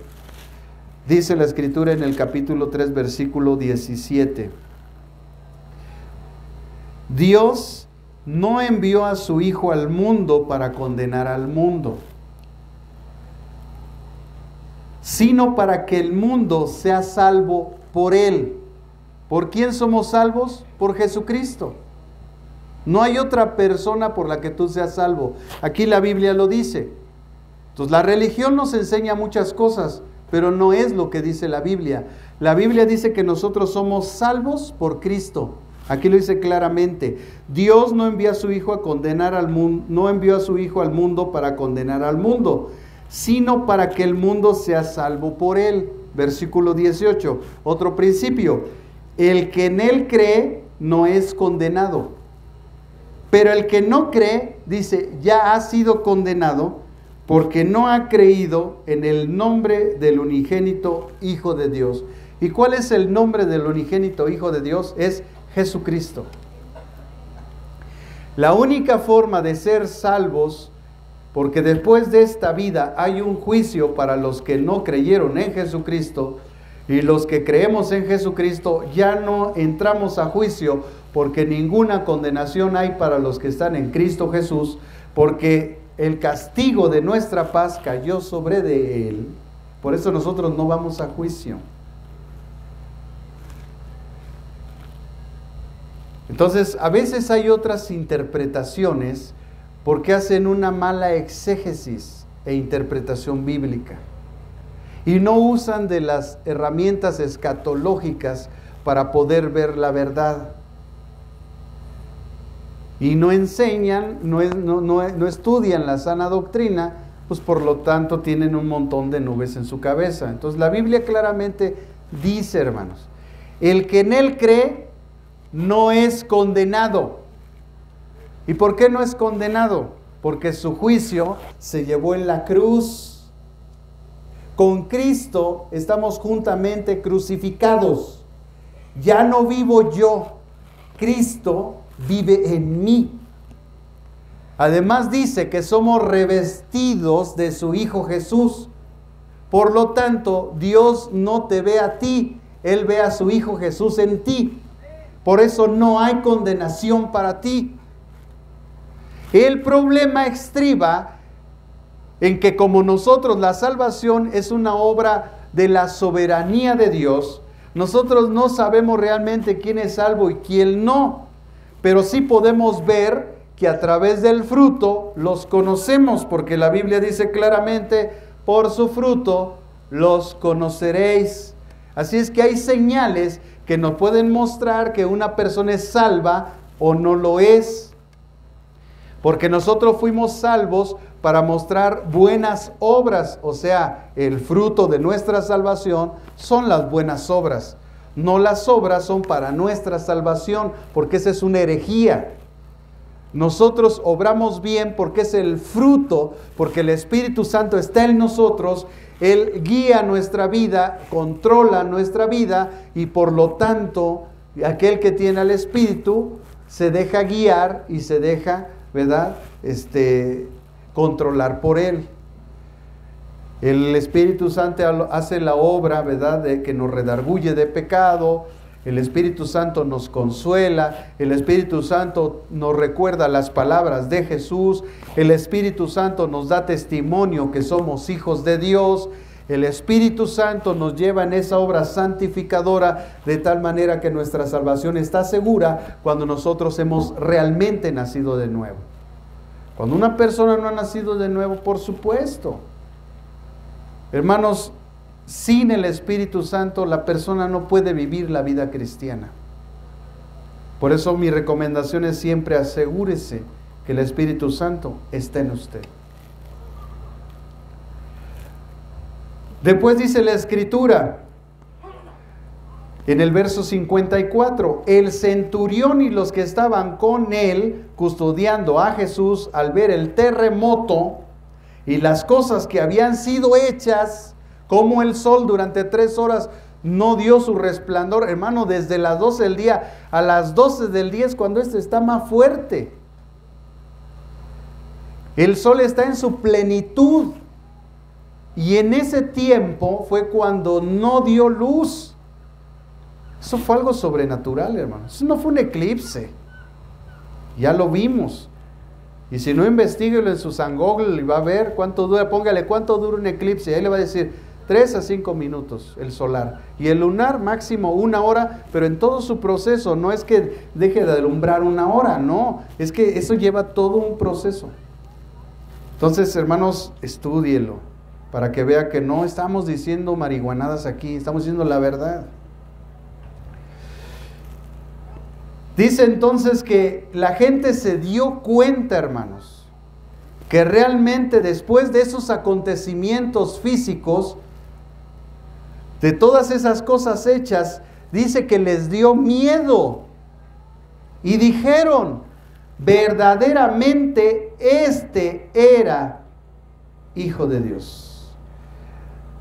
Speaker 1: Dice la escritura en el capítulo 3, versículo 17. Dios no envió a su Hijo al mundo para condenar al mundo, sino para que el mundo sea salvo por Él. ¿Por quién somos salvos? Por Jesucristo. No hay otra persona por la que tú seas salvo. Aquí la Biblia lo dice. Entonces la religión nos enseña muchas cosas, pero no es lo que dice la Biblia. La Biblia dice que nosotros somos salvos por Cristo. Aquí lo dice claramente. Dios no envió a su Hijo a condenar al mundo, no envió a su Hijo al mundo para condenar al mundo, sino para que el mundo sea salvo por Él. Versículo 18. Otro principio. El que en Él cree no es condenado. Pero el que no cree, dice, ya ha sido condenado porque no ha creído en el nombre del unigénito Hijo de Dios. ¿Y cuál es el nombre del unigénito Hijo de Dios? Es Jesucristo. La única forma de ser salvos, porque después de esta vida hay un juicio para los que no creyeron en Jesucristo, y los que creemos en Jesucristo ya no entramos a juicio, porque ninguna condenación hay para los que están en Cristo Jesús, porque el castigo de nuestra paz cayó sobre de Él. Por eso nosotros no vamos a juicio. Entonces, a veces hay otras interpretaciones porque hacen una mala exégesis e interpretación bíblica y no usan de las herramientas escatológicas para poder ver la verdad. Y no enseñan, no estudian la sana doctrina, pues por lo tanto tienen un montón de nubes en su cabeza. Entonces la Biblia claramente dice, hermanos, el que en Él cree no es condenado. ¿Y por qué no es condenado? Porque su juicio se llevó en la cruz. Con Cristo estamos juntamente crucificados. Ya no vivo yo, Cristo vive en mí. Además dice que somos revestidos de su Hijo Jesús. Por lo tanto, Dios no te ve a ti, Él ve a su Hijo Jesús en ti. Por eso no hay condenación para ti. El problema estriba en que como nosotros la salvación es una obra de la soberanía de Dios, nosotros no sabemos realmente quién es salvo y quién no. Pero sí podemos ver que a través del fruto los conocemos, porque la Biblia dice claramente, por su fruto los conoceréis. Así es que hay señales que nos pueden mostrar que una persona es salva o no lo es. Porque nosotros fuimos salvos para mostrar buenas obras, o sea, el fruto de nuestra salvación son las buenas obras. No las obras son para nuestra salvación, porque esa es una herejía. Nosotros obramos bien porque es el fruto, porque el Espíritu Santo está en nosotros, Él guía nuestra vida, controla nuestra vida y por lo tanto, aquel que tiene al Espíritu se deja guiar y se deja, ¿verdad?, controlar por Él. El Espíritu Santo hace la obra, ¿verdad?, de que nos redarguye de pecado, El Espíritu Santo nos consuela, el Espíritu Santo nos recuerda las palabras de Jesús, el Espíritu Santo nos da testimonio que somos hijos de Dios, el Espíritu Santo nos lleva en esa obra santificadora de tal manera que nuestra salvación está segura cuando nosotros hemos realmente nacido de nuevo. Cuando una persona no ha nacido de nuevo, por supuesto, hermanos, sin el Espíritu Santo la persona no puede vivir la vida cristiana. Por eso mi recomendación es siempre asegúrese que el Espíritu Santo esté en usted. Después dice la Escritura, en el verso 54, el centurión y los que estaban con él custodiando a Jesús al ver el terremoto y las cosas que habían sido hechas, como el sol durante 3 horas no dio su resplandor, hermano, desde las 12 del día a las 12 del día es cuando está más fuerte. El sol está en su plenitud. Y en ese tiempo fue cuando no dio luz. Eso fue algo sobrenatural, hermano. Eso no fue un eclipse. Ya lo vimos. Y si no, investíguelo en su San Google y va a ver cuánto dura. Póngale cuánto dura un eclipse. Y ahí le va a decir 3 a 5 minutos el solar. Y el lunar máximo 1 hora, pero en todo su proceso. No es que deje de alumbrar 1 hora, no. Es que eso lleva todo un proceso. Entonces, hermanos, estúdielo, para que vea que no estamos diciendo marihuanadas aquí, estamos diciendo la verdad. Dice entonces que la gente se dio cuenta, hermanos, que realmente después de esos acontecimientos físicos, de todas esas cosas hechas, dice que les dio miedo y dijeron, verdaderamente este era Hijo de Dios.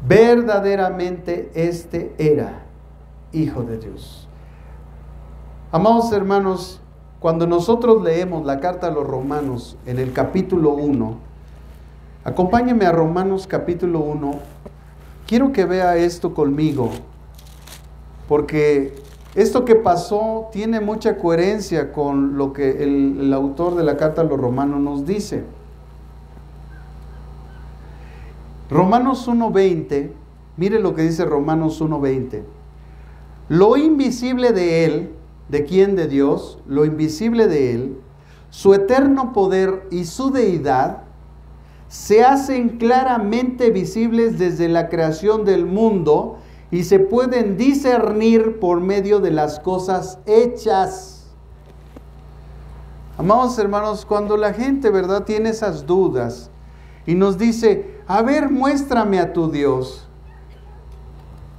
Speaker 1: Verdaderamente este era Hijo de Dios. Amados hermanos, cuando nosotros leemos la carta a los Romanos en el capítulo 1, acompáñenme a Romanos capítulo 1, quiero que vea esto conmigo, porque esto que pasó tiene mucha coherencia con lo que el autor de la carta a los Romanos nos dice. Romanos 1:20, mire lo que dice Romanos 1:20. Lo invisible de Él, ¿de quién? De Dios, lo invisible de Él, su eterno poder y su deidad, se hacen claramente visibles desde la creación del mundo y se pueden discernir por medio de las cosas hechas. Amados hermanos, cuando la gente, ¿verdad?, tiene esas dudas y nos dice, a ver, muéstrame a tu Dios.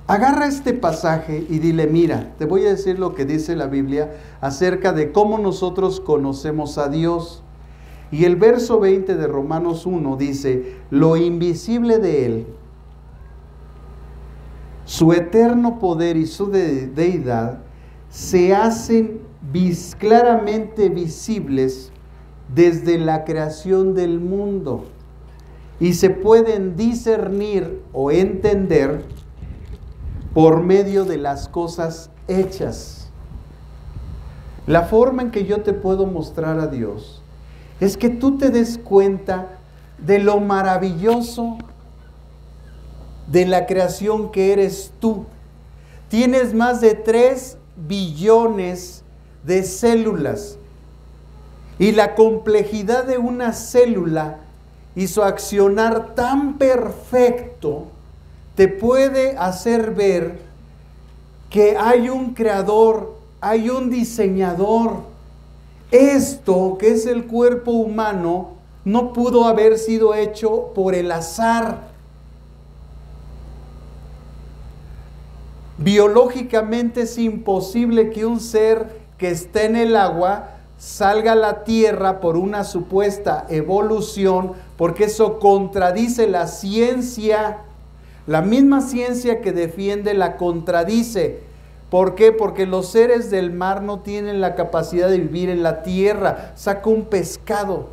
Speaker 1: Agarra este pasaje y dile, mira, te voy a decir lo que dice la Biblia acerca de cómo nosotros conocemos a Dios. Y el verso 20 de Romanos 1 dice, lo invisible de Él, su eterno poder y su deidad, se hacen claramente visibles desde la creación del mundo. Y se pueden discernir o entender por medio de las cosas hechas. La forma en que yo te puedo mostrar a Dios es que tú te des cuenta de lo maravilloso de la creación que eres tú. Tienes más de 3 billones de células y la complejidad de una célula y su accionar tan perfecto te puede hacer ver que hay un creador, hay un diseñador. Esto que es el cuerpo humano no pudo haber sido hecho por el azar. Biológicamente es imposible que un ser que esté en el agua salga a la tierra por una supuesta evolución, porque eso contradice la ciencia. La misma ciencia que defiende la contradice. ¿Por qué? Porque los seres del mar no tienen la capacidad de vivir en la tierra. Saca un pescado.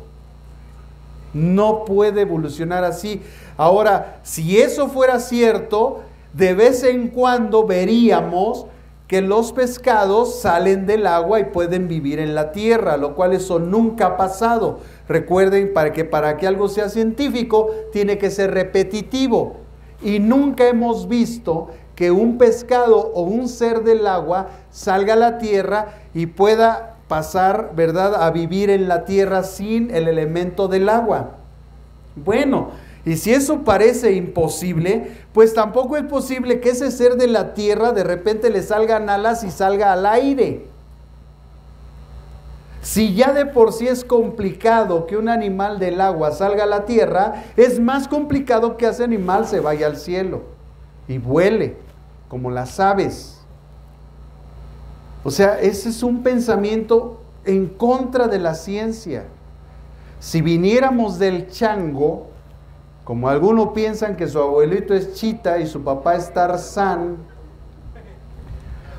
Speaker 1: No puede evolucionar así. Ahora, si eso fuera cierto, de vez en cuando veríamos que los pescados salen del agua y pueden vivir en la tierra, lo cual eso nunca ha pasado. Recuerden, para que algo sea científico, tiene que ser repetitivo. Y nunca hemos visto que un pescado o un ser del agua salga a la tierra y pueda pasar, ¿verdad?, a vivir en la tierra sin el elemento del agua. Bueno, y si eso parece imposible, pues tampoco es posible que ese ser de la tierra de repente le salgan alas y salga al aire. Si ya de por sí es complicado que un animal del agua salga a la tierra, es más complicado que ese animal se vaya al cielo y vuele, como las aves. O sea, ese es un pensamiento en contra de la ciencia. Si viniéramos del chango, como algunos piensan que su abuelito es Chita y su papá es Tarzán,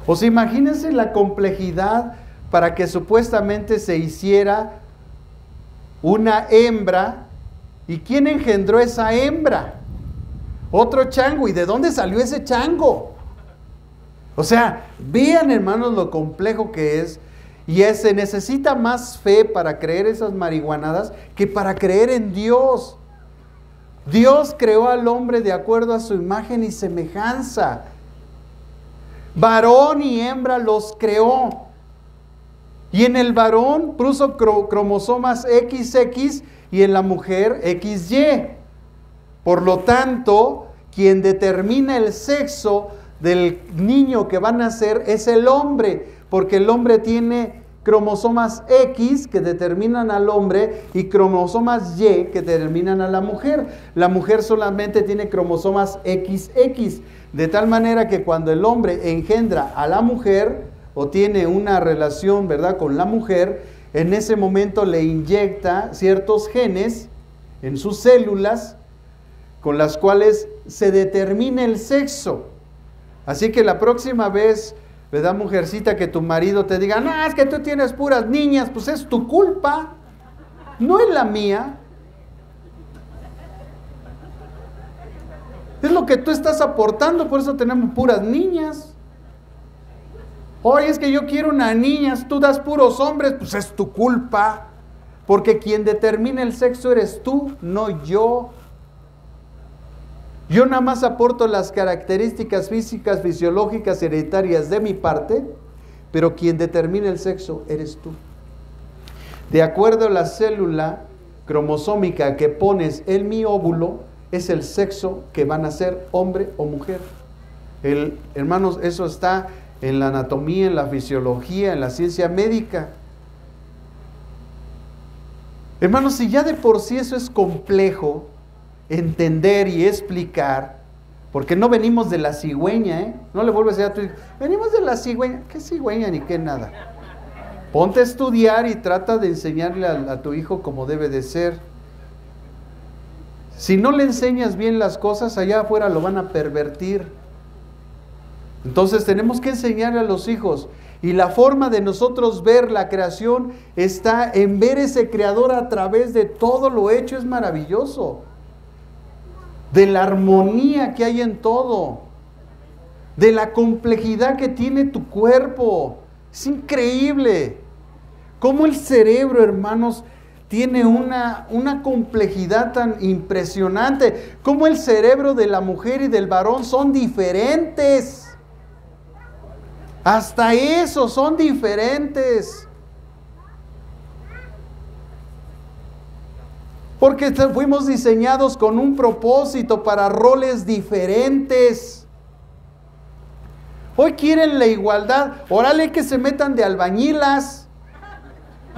Speaker 1: o sea, imagínense la complejidad para que supuestamente se hiciera una hembra. ¿Y quién engendró esa hembra? Otro chango. ¿Y de dónde salió ese chango? O sea, vean, hermanos, lo complejo que es. Y se necesita más fe para creer esas marihuanadas que para creer en Dios. Dios creó al hombre de acuerdo a su imagen y semejanza. Varón y hembra los creó. Y en el varón puso cromosomas XX y en la mujer XY. Por lo tanto, quien determina el sexo del niño que va a nacer es el hombre, porque el hombre tiene cromosomas X que determinan al hombre y cromosomas Y que determinan a la mujer. La mujer solamente tiene cromosomas XX, de tal manera que cuando el hombre engendra a la mujer, o tiene una relación, ¿verdad?, con la mujer, en ese momento le inyecta ciertos genes en sus células con las cuales se determina el sexo. Así que la próxima vez, ¿verdad, mujercita, que tu marido te diga, no, es que tú tienes puras niñas, pues es tu culpa, no es la mía. Es lo que tú estás aportando, por eso tenemos puras niñas. Oye, es que yo quiero una niña, tú das puros hombres, pues es tu culpa. Porque quien determina el sexo eres tú, no yo. Yo nada más aporto las características físicas, fisiológicas, hereditarias de mi parte, pero quien determina el sexo eres tú. De acuerdo a la célula cromosómica que pones en mi óvulo, es el sexo que van a ser hombre o mujer. Hermanos, eso está en la anatomía, en la fisiología, en la ciencia médica. Hermanos, si ya de por sí eso es complejo entender y explicar, porque no venimos de la cigüeña, no le vuelves a decir a tu hijo, venimos de la cigüeña, ¿qué cigüeña ni qué nada? Ponte a estudiar y trata de enseñarle a tu hijo como debe de ser. Si no le enseñas bien las cosas, allá afuera lo van a pervertir. Entonces tenemos que enseñarle a los hijos, y la forma de nosotros ver la creación está en ver ese creador a través de todo lo hecho. Es maravilloso, de la armonía que hay en todo, de la complejidad que tiene tu cuerpo. Es increíble cómo el cerebro, hermanos, tiene una complejidad tan impresionante, cómo el cerebro de la mujer y del varón son diferentes. Hasta eso, son diferentes. Porque fuimos diseñados con un propósito para roles diferentes. Hoy quieren la igualdad. Órale, que se metan de albañilas,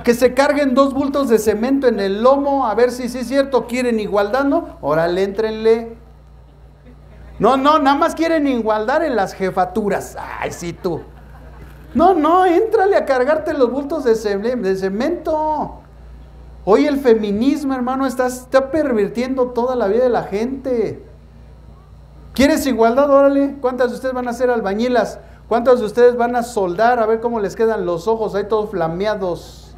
Speaker 1: que se carguen 2 bultos de cemento en el lomo, a ver si sí es cierto, quieren igualdad, ¿no? Órale, éntrenle. No, nada más quieren igualdad en las jefaturas. Ay, sí, tú. No, éntrale a cargarte los bultos de cemento. Hoy el feminismo, hermano, está pervirtiendo toda la vida de la gente. ¿Quieres igualdad? Órale. ¿Cuántas de ustedes van a ser albañilas? ¿Cuántas de ustedes van a soldar? A ver cómo les quedan los ojos ahí todos flameados.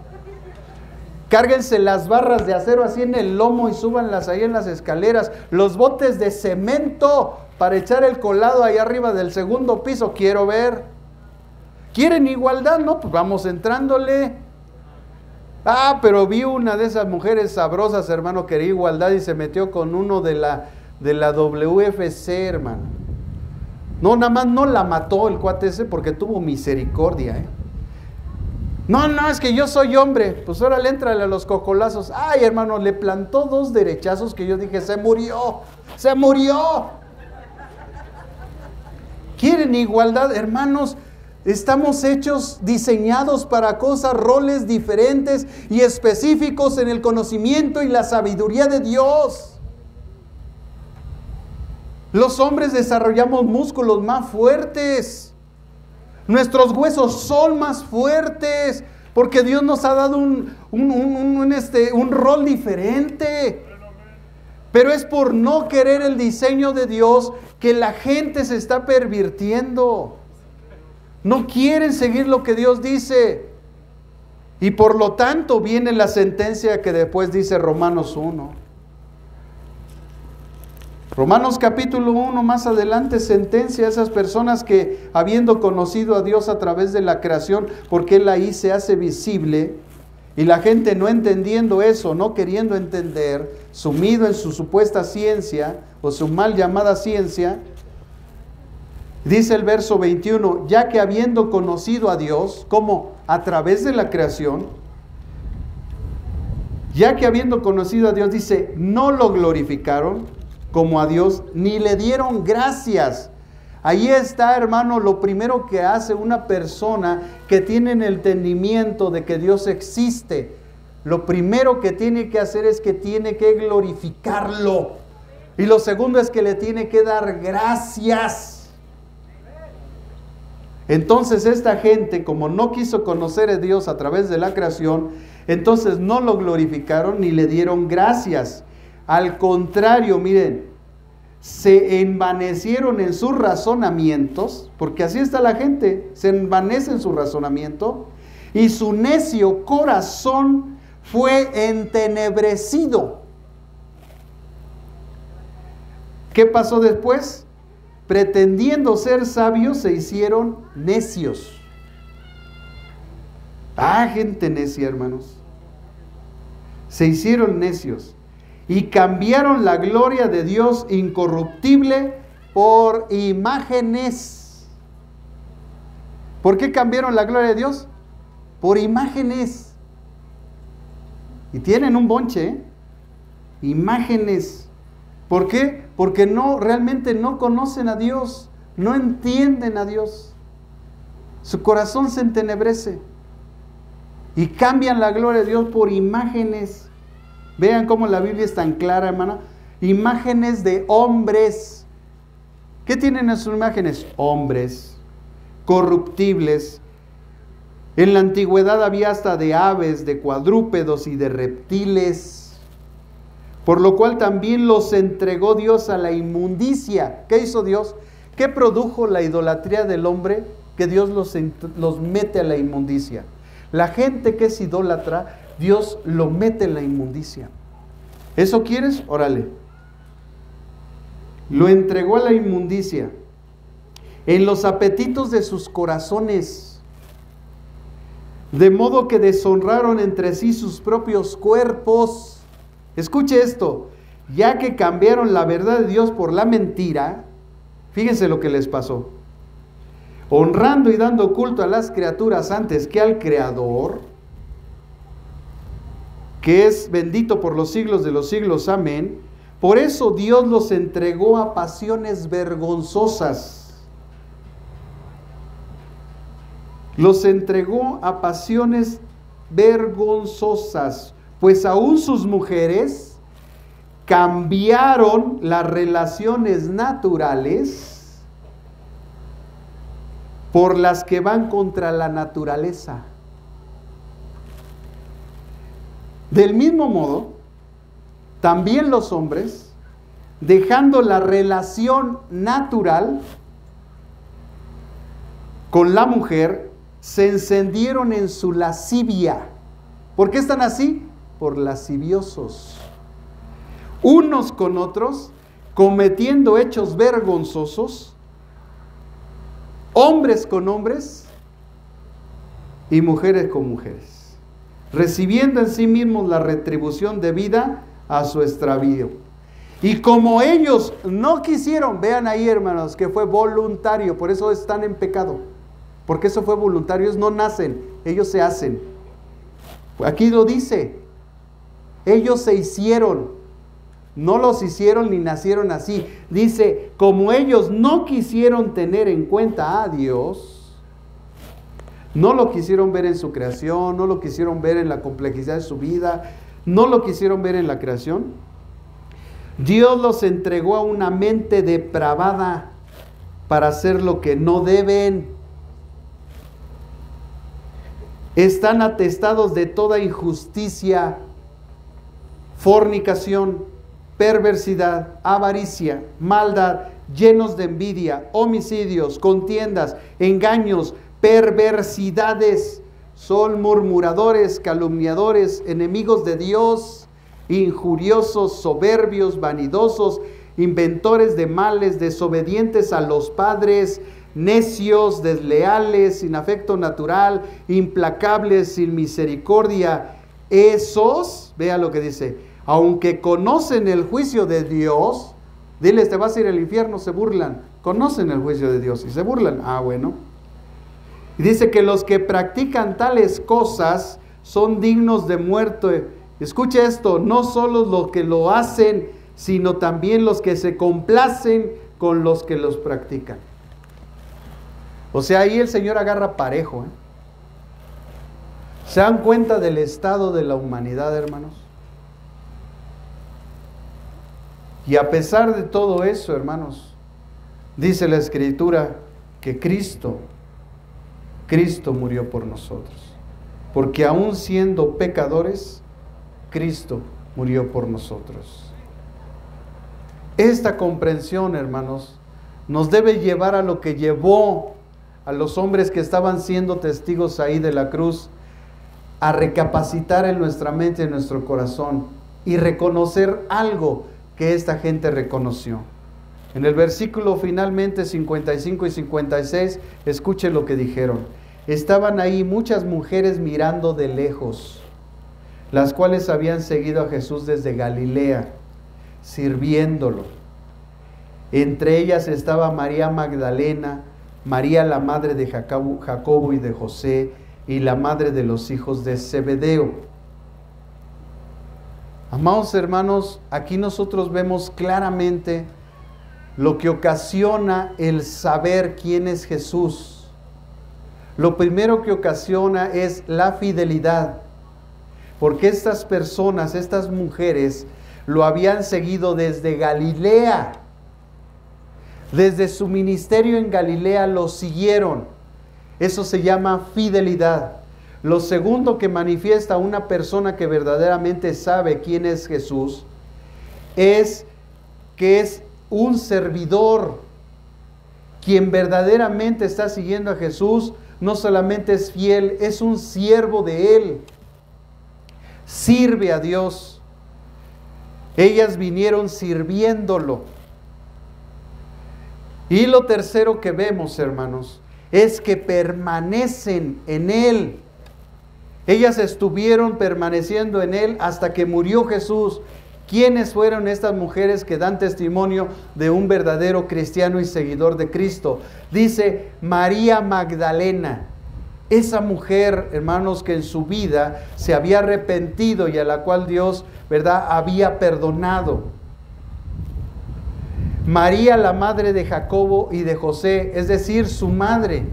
Speaker 1: Cárguense las barras de acero así en el lomo y súbanlas ahí en las escaleras. Los botes de cemento para echar el colado ahí arriba del segundo piso. Quiero ver. ¿Quieren igualdad? No, pues vamos entrándole. Ah, pero vi una de esas mujeres sabrosas, hermano, quería igualdad y se metió con uno de la WFC, hermano. No, nada más no la mató el cuate ese porque tuvo misericordia, No, es que yo soy hombre. Pues órale, éntrale a los cocolazos. Ay, hermano, le plantó 2 derechazos que yo dije, se murió. ¿Quieren igualdad? Hermanos, estamos diseñados para cosas, roles diferentes y específicos en el conocimiento y la sabiduría de Dios. Los hombres desarrollamos músculos más fuertes. Nuestros huesos son más fuertes porque Dios nos ha dado un rol diferente. Pero es por no querer el diseño de Dios que la gente se está pervirtiendo. No quieren seguir lo que Dios dice. Y por lo tanto viene la sentencia que después dice Romanos 1. Romanos capítulo 1 más adelante sentencia a esas personas que habiendo conocido a Dios a través de la creación, porque Él ahí se hace visible, y la gente no entendiendo eso, no queriendo entender, sumido en su supuesta ciencia o su mal llamada ciencia, dice el verso 21, ya que habiendo conocido a Dios, como a través de la creación, ya que habiendo conocido a Dios, dice, no lo glorificaron como a Dios, ni le dieron gracias. Ahí está, hermano, lo primero que hace una persona que tiene el entendimiento de que Dios existe. Lo primero que tiene que hacer es que tiene que glorificarlo. Y lo segundo es que le tiene que dar gracias. Entonces esta gente, como no quiso conocer a Dios a través de la creación, entonces no lo glorificaron ni le dieron gracias. Al contrario, miren, se envanecieron en sus razonamientos, porque así está la gente, se envanece en su razonamiento, y su necio corazón fue entenebrecido. ¿Qué pasó después? Pretendiendo ser sabios, se hicieron necios. Ah, gente necia, hermanos. Se hicieron necios. Y cambiaron la gloria de Dios incorruptible por imágenes. ¿Por qué cambiaron la gloria de Dios? Por imágenes. Y tienen un bonche, imágenes. ¿Por qué? Porque realmente no conocen a Dios, no entienden a Dios. Su corazón se entenebrece. Y cambian la gloria de Dios por imágenes. Vean cómo la Biblia es tan clara, hermana. Imágenes de hombres. ¿Qué tienen en sus imágenes? Hombres corruptibles. En la antigüedad había hasta de aves, de cuadrúpedos y de reptiles. Por lo cual también los entregó Dios a la inmundicia. ¿Qué hizo Dios? ¿Qué produjo la idolatría del hombre? Que Dios los mete a la inmundicia. La gente que es idólatra, Dios lo mete en la inmundicia. ¿Eso quieres? Órale. Lo entregó a la inmundicia. En los apetitos de sus corazones. De modo que deshonraron entre sí sus propios cuerpos. Escuche esto. Ya que cambiaron la verdad de Dios por la mentira. Fíjense lo que les pasó. Honrando y dando culto a las criaturas antes que al Creador, que es bendito por los siglos de los siglos, amén. Por eso Dios los entregó a pasiones vergonzosas. Los entregó a pasiones vergonzosas, pues aún sus mujeres cambiaron las relaciones naturales por las que van contra la naturaleza. Del mismo modo, también los hombres, dejando la relación natural con la mujer, se encendieron en su lascivia. ¿Por qué están así? Por lasciviosos. Unos con otros, cometiendo hechos vergonzosos, hombres con hombres, y mujeres con mujeres, recibiendo en sí mismos la retribución debida a su extravío. Y como ellos no quisieron, vean ahí hermanos, que fue voluntario, por eso están en pecado, porque eso fue voluntario, ellos no nacen, ellos se hacen. Aquí lo dice, ellos se hicieron, no los hicieron ni nacieron así. Dice, como ellos no quisieron tener en cuenta a Dios, no lo quisieron ver en su creación, no lo quisieron ver en la complejidad de su vida, no lo quisieron ver en la creación, Dios los entregó a una mente depravada para hacer lo que no deben. Están atestados de toda injusticia, fornicación, perversidad, avaricia, maldad, llenos de envidia, homicidios, contiendas, engaños, perversidades. Son murmuradores, calumniadores, enemigos de Dios, injuriosos, soberbios, vanidosos, inventores de males, desobedientes a los padres, necios, desleales, sin afecto natural, implacables, sin misericordia. Esos, vea lo que dice, aunque conocen el juicio de Dios, diles, te vas a ir al infierno, se burlan. Conocen el juicio de Dios y se burlan. Ah, bueno. Y dice que los que practican tales cosas son dignos de muerte. Escuche esto, no solo los que lo hacen, sino también los que se complacen con los que los practican. O sea, ahí el Señor agarra parejo, ¿eh? ¿Se dan cuenta del estado de la humanidad, hermanos? Y a pesar de todo eso, hermanos, dice la Escritura que Cristo murió por nosotros. Porque aún siendo pecadores, Cristo murió por nosotros. Esta comprensión, hermanos, nos debe llevar a lo que llevó a los hombres que estaban siendo testigos ahí de la cruz, a recapacitar en nuestra mente, en nuestro corazón, y reconocer algo que esta gente reconoció. En el versículo finalmente 55 y 56, escuche lo que dijeron. Estaban ahí muchas mujeres mirando de lejos, las cuales habían seguido a Jesús desde Galilea, sirviéndolo. Entre ellas estaba María Magdalena, María la madre de Jacobo y de José, y la madre de los hijos de Zebedeo. Amados hermanos, aquí nosotros vemos claramente lo que ocasiona el saber quién es Jesús. Lo primero que ocasiona es la fidelidad, porque estas personas, estas mujeres, lo habían seguido desde Galilea. Desde su ministerio en Galilea lo siguieron. Eso se llama fidelidad. Lo segundo que manifiesta una persona que verdaderamente sabe quién es Jesús es que es un servidor. Quien verdaderamente está siguiendo a Jesús no solamente es fiel, es un siervo de Él. Sirve a Dios. Ellas vinieron sirviéndolo. Y lo tercero que vemos, hermanos, es que permanecen en Él. Ellas estuvieron permaneciendo en Él hasta que murió Jesús. ¿Quiénes fueron estas mujeres que dan testimonio de un verdadero cristiano y seguidor de Cristo? Dice María Magdalena. Esa mujer, hermanos, que en su vida se había arrepentido y a la cual Dios, ¿verdad?, había perdonado. María, la madre de Jacobo y de José, es decir, su madre.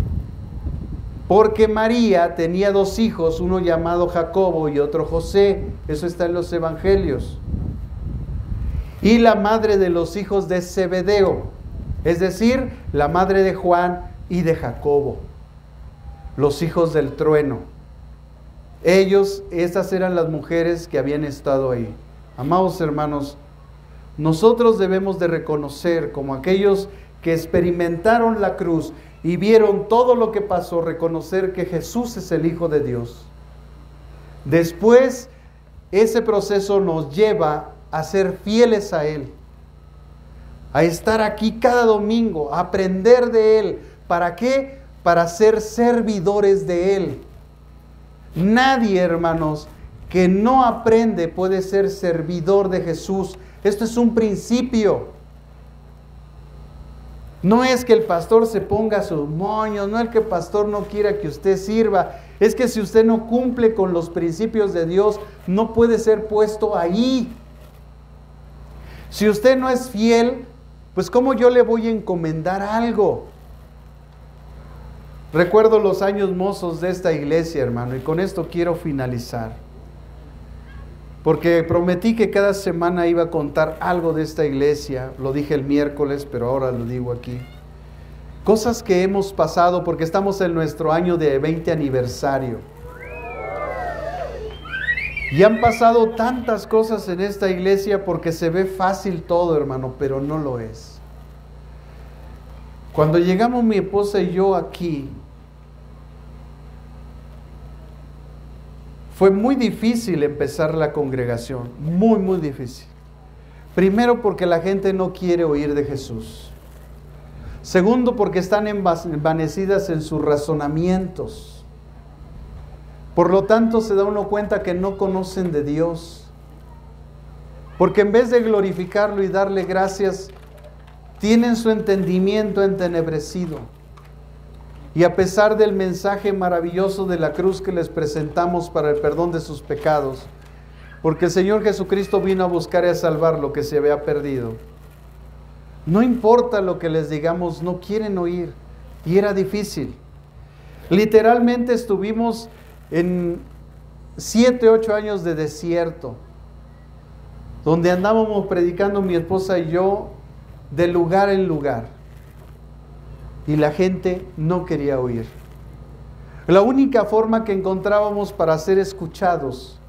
Speaker 1: Porque María tenía dos hijos, uno llamado Jacobo y otro José. Eso está en los evangelios. Y la madre de los hijos de Zebedeo, es decir, la madre de Juan y de Jacobo, los hijos del trueno. Estas eran las mujeres que habían estado ahí. Amados hermanos, nosotros debemos de reconocer, como aquellos que experimentaron la cruz y vieron todo lo que pasó, reconocer que Jesús es el Hijo de Dios. Después, ese proceso nos lleva a ser fieles a Él, a estar aquí cada domingo, a aprender de Él. ¿Para qué? Para ser servidores de Él. Nadie, hermanos, que no aprende puede ser servidor de Jesús. Esto es un principio. No es que el pastor se ponga sus moños, no es que el pastor no quiera que usted sirva. Es que si usted no cumple con los principios de Dios, no puede ser puesto ahí. Si usted no es fiel, pues ¿cómo yo le voy a encomendar algo? Recuerdo los años mozos de esta iglesia, hermano, y con esto quiero finalizar. Porque prometí que cada semana iba a contar algo de esta iglesia. Lo dije el miércoles, pero ahora lo digo aquí. Cosas que hemos pasado porque estamos en nuestro año de 20 aniversario. Y han pasado tantas cosas en esta iglesia porque se ve fácil todo, hermano, pero no lo es. Cuando llegamos mi esposa y yo aquí, fue muy difícil empezar la congregación, muy, muy difícil. Primero porque la gente no quiere oír de Jesús. Segundo porque están envanecidas en sus razonamientos. Por lo tanto se da uno cuenta que no conocen de Dios. Porque en vez de glorificarlo y darle gracias, tienen su entendimiento entenebrecido. Y a pesar del mensaje maravilloso de la cruz que les presentamos para el perdón de sus pecados, porque el Señor Jesucristo vino a buscar y a salvar lo que se había perdido, no importa lo que les digamos, no quieren oír. Y era difícil. Literalmente estuvimos en 7, 8 años de desierto, donde andábamos predicando mi esposa y yo de lugar en lugar. Y la gente no quería oír. La única forma que encontrábamos para ser escuchados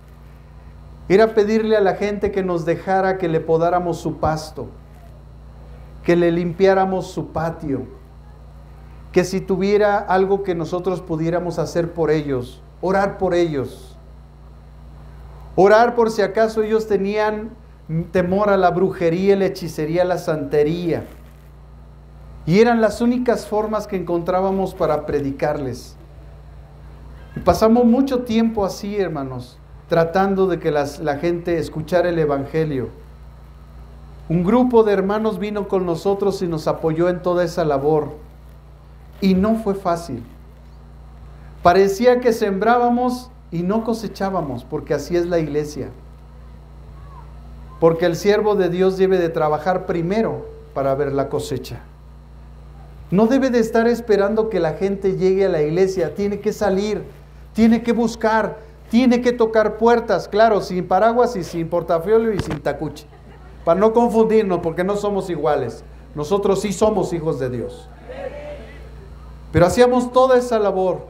Speaker 1: era pedirle a la gente que nos dejara que le podáramos su pasto, que le limpiáramos su patio, que si tuviera algo que nosotros pudiéramos hacer por ellos, orar por ellos, orar por si acaso ellos tenían temor a la brujería, la hechicería, la santería. Y eran las únicas formas que encontrábamos para predicarles. Y pasamos mucho tiempo así, hermanos, tratando de que la gente escuchara el Evangelio. Un grupo de hermanos vino con nosotros y nos apoyó en toda esa labor. Y no fue fácil. Parecía que sembrábamos y no cosechábamos, porque así es la iglesia. Porque el siervo de Dios debe de trabajar primero para ver la cosecha. No debe de estar esperando que la gente llegue a la iglesia, tiene que salir, tiene que buscar, tiene que tocar puertas, claro, sin paraguas y sin portafolio y sin tacuche, para no confundirnos, porque no somos iguales, nosotros sí somos hijos de Dios. Pero hacíamos toda esa labor,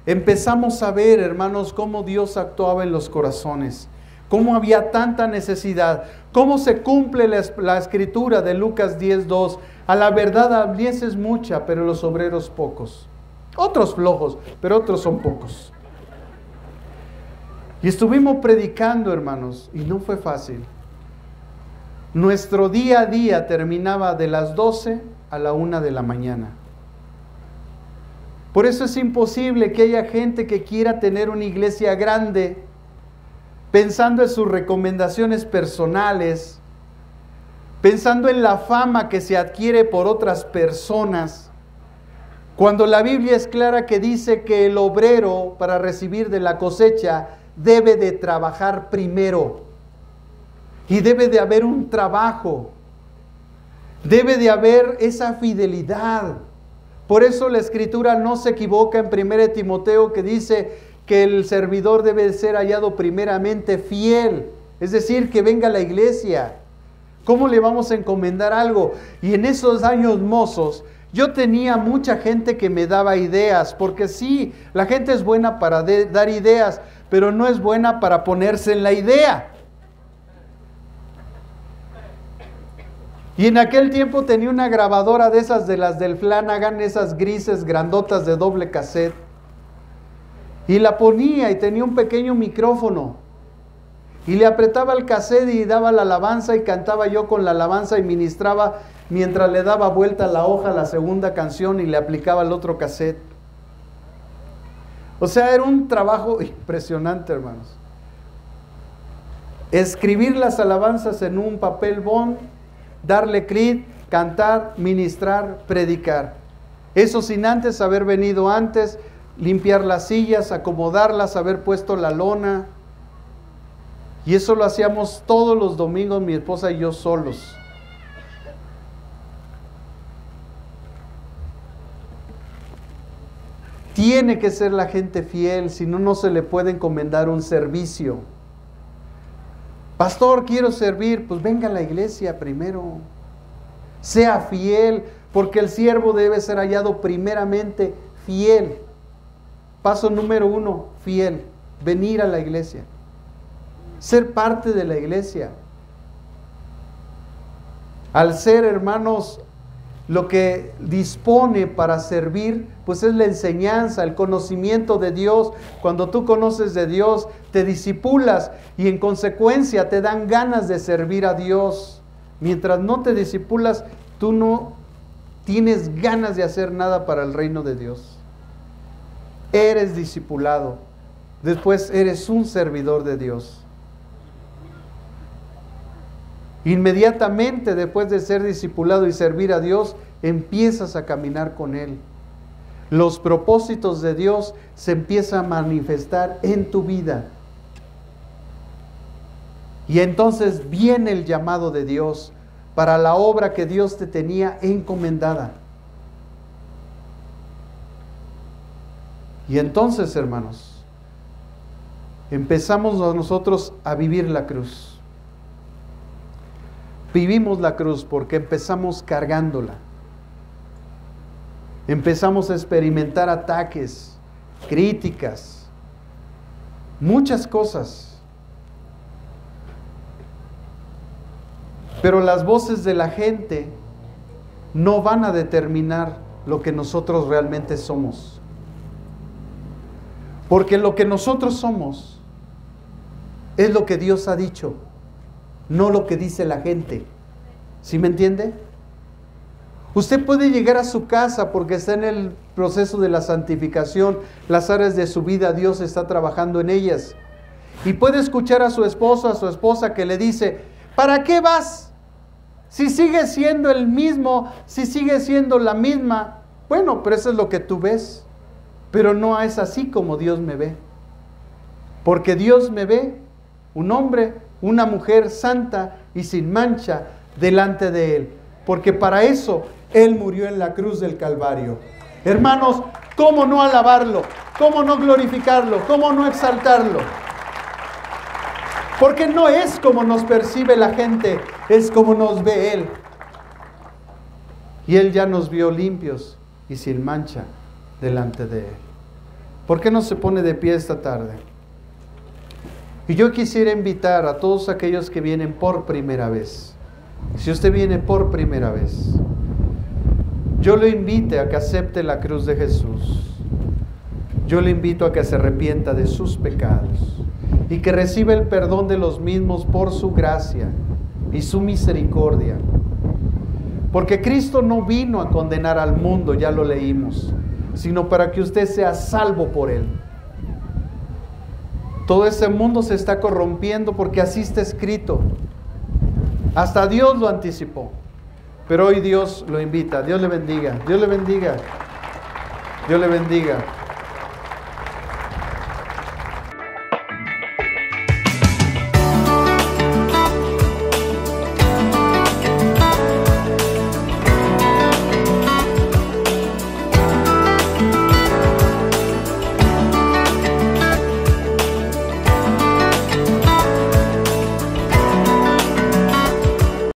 Speaker 1: empezamos a ver, hermanos, cómo Dios actuaba en los corazones, cómo había tanta necesidad, cómo se cumple la escritura de Lucas 10:2. A la verdad la mies es mucha, pero los obreros pocos. Otros flojos, pero otros son pocos. Y estuvimos predicando, hermanos, y no fue fácil. Nuestro día a día terminaba de las 12 a la 1 de la mañana. Por eso es imposible que haya gente que quiera tener una iglesia grande, pensando en sus recomendaciones personales, pensando en la fama que se adquiere por otras personas, cuando la Biblia es clara que dice que el obrero, para recibir de la cosecha, debe de trabajar primero. Y debe de haber un trabajo. Debe de haber esa fidelidad. Por eso la Escritura no se equivoca en 1 Timoteo, que dice que el servidor debe ser hallado primeramente fiel. Es decir, que venga a la iglesia. ¿Cómo le vamos a encomendar algo? Y en esos años mozos, yo tenía mucha gente que me daba ideas, porque sí, la gente es buena para dar ideas, pero no es buena para ponerse en la idea. Y en aquel tiempo tenía una grabadora de esas, de las del Flanagan, esas grises grandotas de doble cassette. Y la ponía y tenía un pequeño micrófono. Y le apretaba el cassette y daba la alabanza y cantaba yo con la alabanza y ministraba mientras le daba vuelta la hoja a la segunda canción y le aplicaba el otro cassette. O sea, era un trabajo impresionante, hermanos. Escribir las alabanzas en un papel bond, darle clic, cantar, ministrar, predicar. Eso sin antes haber venido antes, limpiar las sillas, acomodarlas, haber puesto la lona. Y eso lo hacíamos todos los domingos, mi esposa y yo solos. Tiene que ser la gente fiel, si no, no se le puede encomendar un servicio. Pastor, quiero servir, pues venga a la iglesia primero. Sea fiel, porque el siervo debe ser hallado primeramente fiel. Paso número 1, fiel. Venir a la iglesia. Ser parte de la iglesia. Al ser, hermanos, lo que dispone para servir, pues es la enseñanza, el conocimiento de Dios. Cuando tú conoces de Dios, te disipulas y en consecuencia te dan ganas de servir a Dios. Mientras no te disipulas, tú no tienes ganas de hacer nada para el reino de Dios. Eres discipulado, después eres un servidor de Dios. Inmediatamente después de ser discipulado y servir a Dios, empiezas a caminar con Él. Los propósitos de Dios se empiezan a manifestar en tu vida. Y entonces viene el llamado de Dios para la obra que Dios te tenía encomendada. Y entonces, hermanos, empezamos nosotros a vivir la cruz. Vivimos la cruz porque empezamos cargándola. Empezamos a experimentar ataques, críticas, muchas cosas. Pero las voces de la gente no van a determinar lo que nosotros realmente somos. Porque lo que nosotros somos es lo que Dios ha dicho, no lo que dice la gente. ¿Sí me entiende? Usted puede llegar a su casa porque está en el proceso de la santificación, las áreas de su vida, Dios está trabajando en ellas. Y puede escuchar a su esposo, a su esposa que le dice, ¿para qué vas? Si sigue siendo el mismo, si sigue siendo la misma. Bueno, pero eso es lo que tú ves. Pero no es así como Dios me ve. Porque Dios me ve, un hombre, una mujer santa y sin mancha delante de Él. Porque para eso Él murió en la cruz del Calvario. Hermanos, ¿cómo no alabarlo? ¿Cómo no glorificarlo? ¿Cómo no exaltarlo? Porque no es como nos percibe la gente, es como nos ve Él. Y Él ya nos vio limpios y sin mancha delante de Él. ¿Por qué no se pone de pie esta tarde? Y yo quisiera invitar a todos aquellos que vienen por primera vez. Si usted viene por primera vez, yo le invito a que acepte la cruz de Jesús. Yo le invito a que se arrepienta de sus pecados y que reciba el perdón de los mismos por su gracia y su misericordia. Porque Cristo no vino a condenar al mundo, ya lo leímos, sino para que usted sea salvo por Él. Todo ese mundo se está corrompiendo porque así está escrito. Hasta Dios lo anticipó. Pero hoy Dios lo invita. Dios le bendiga. Dios le bendiga. Dios le bendiga.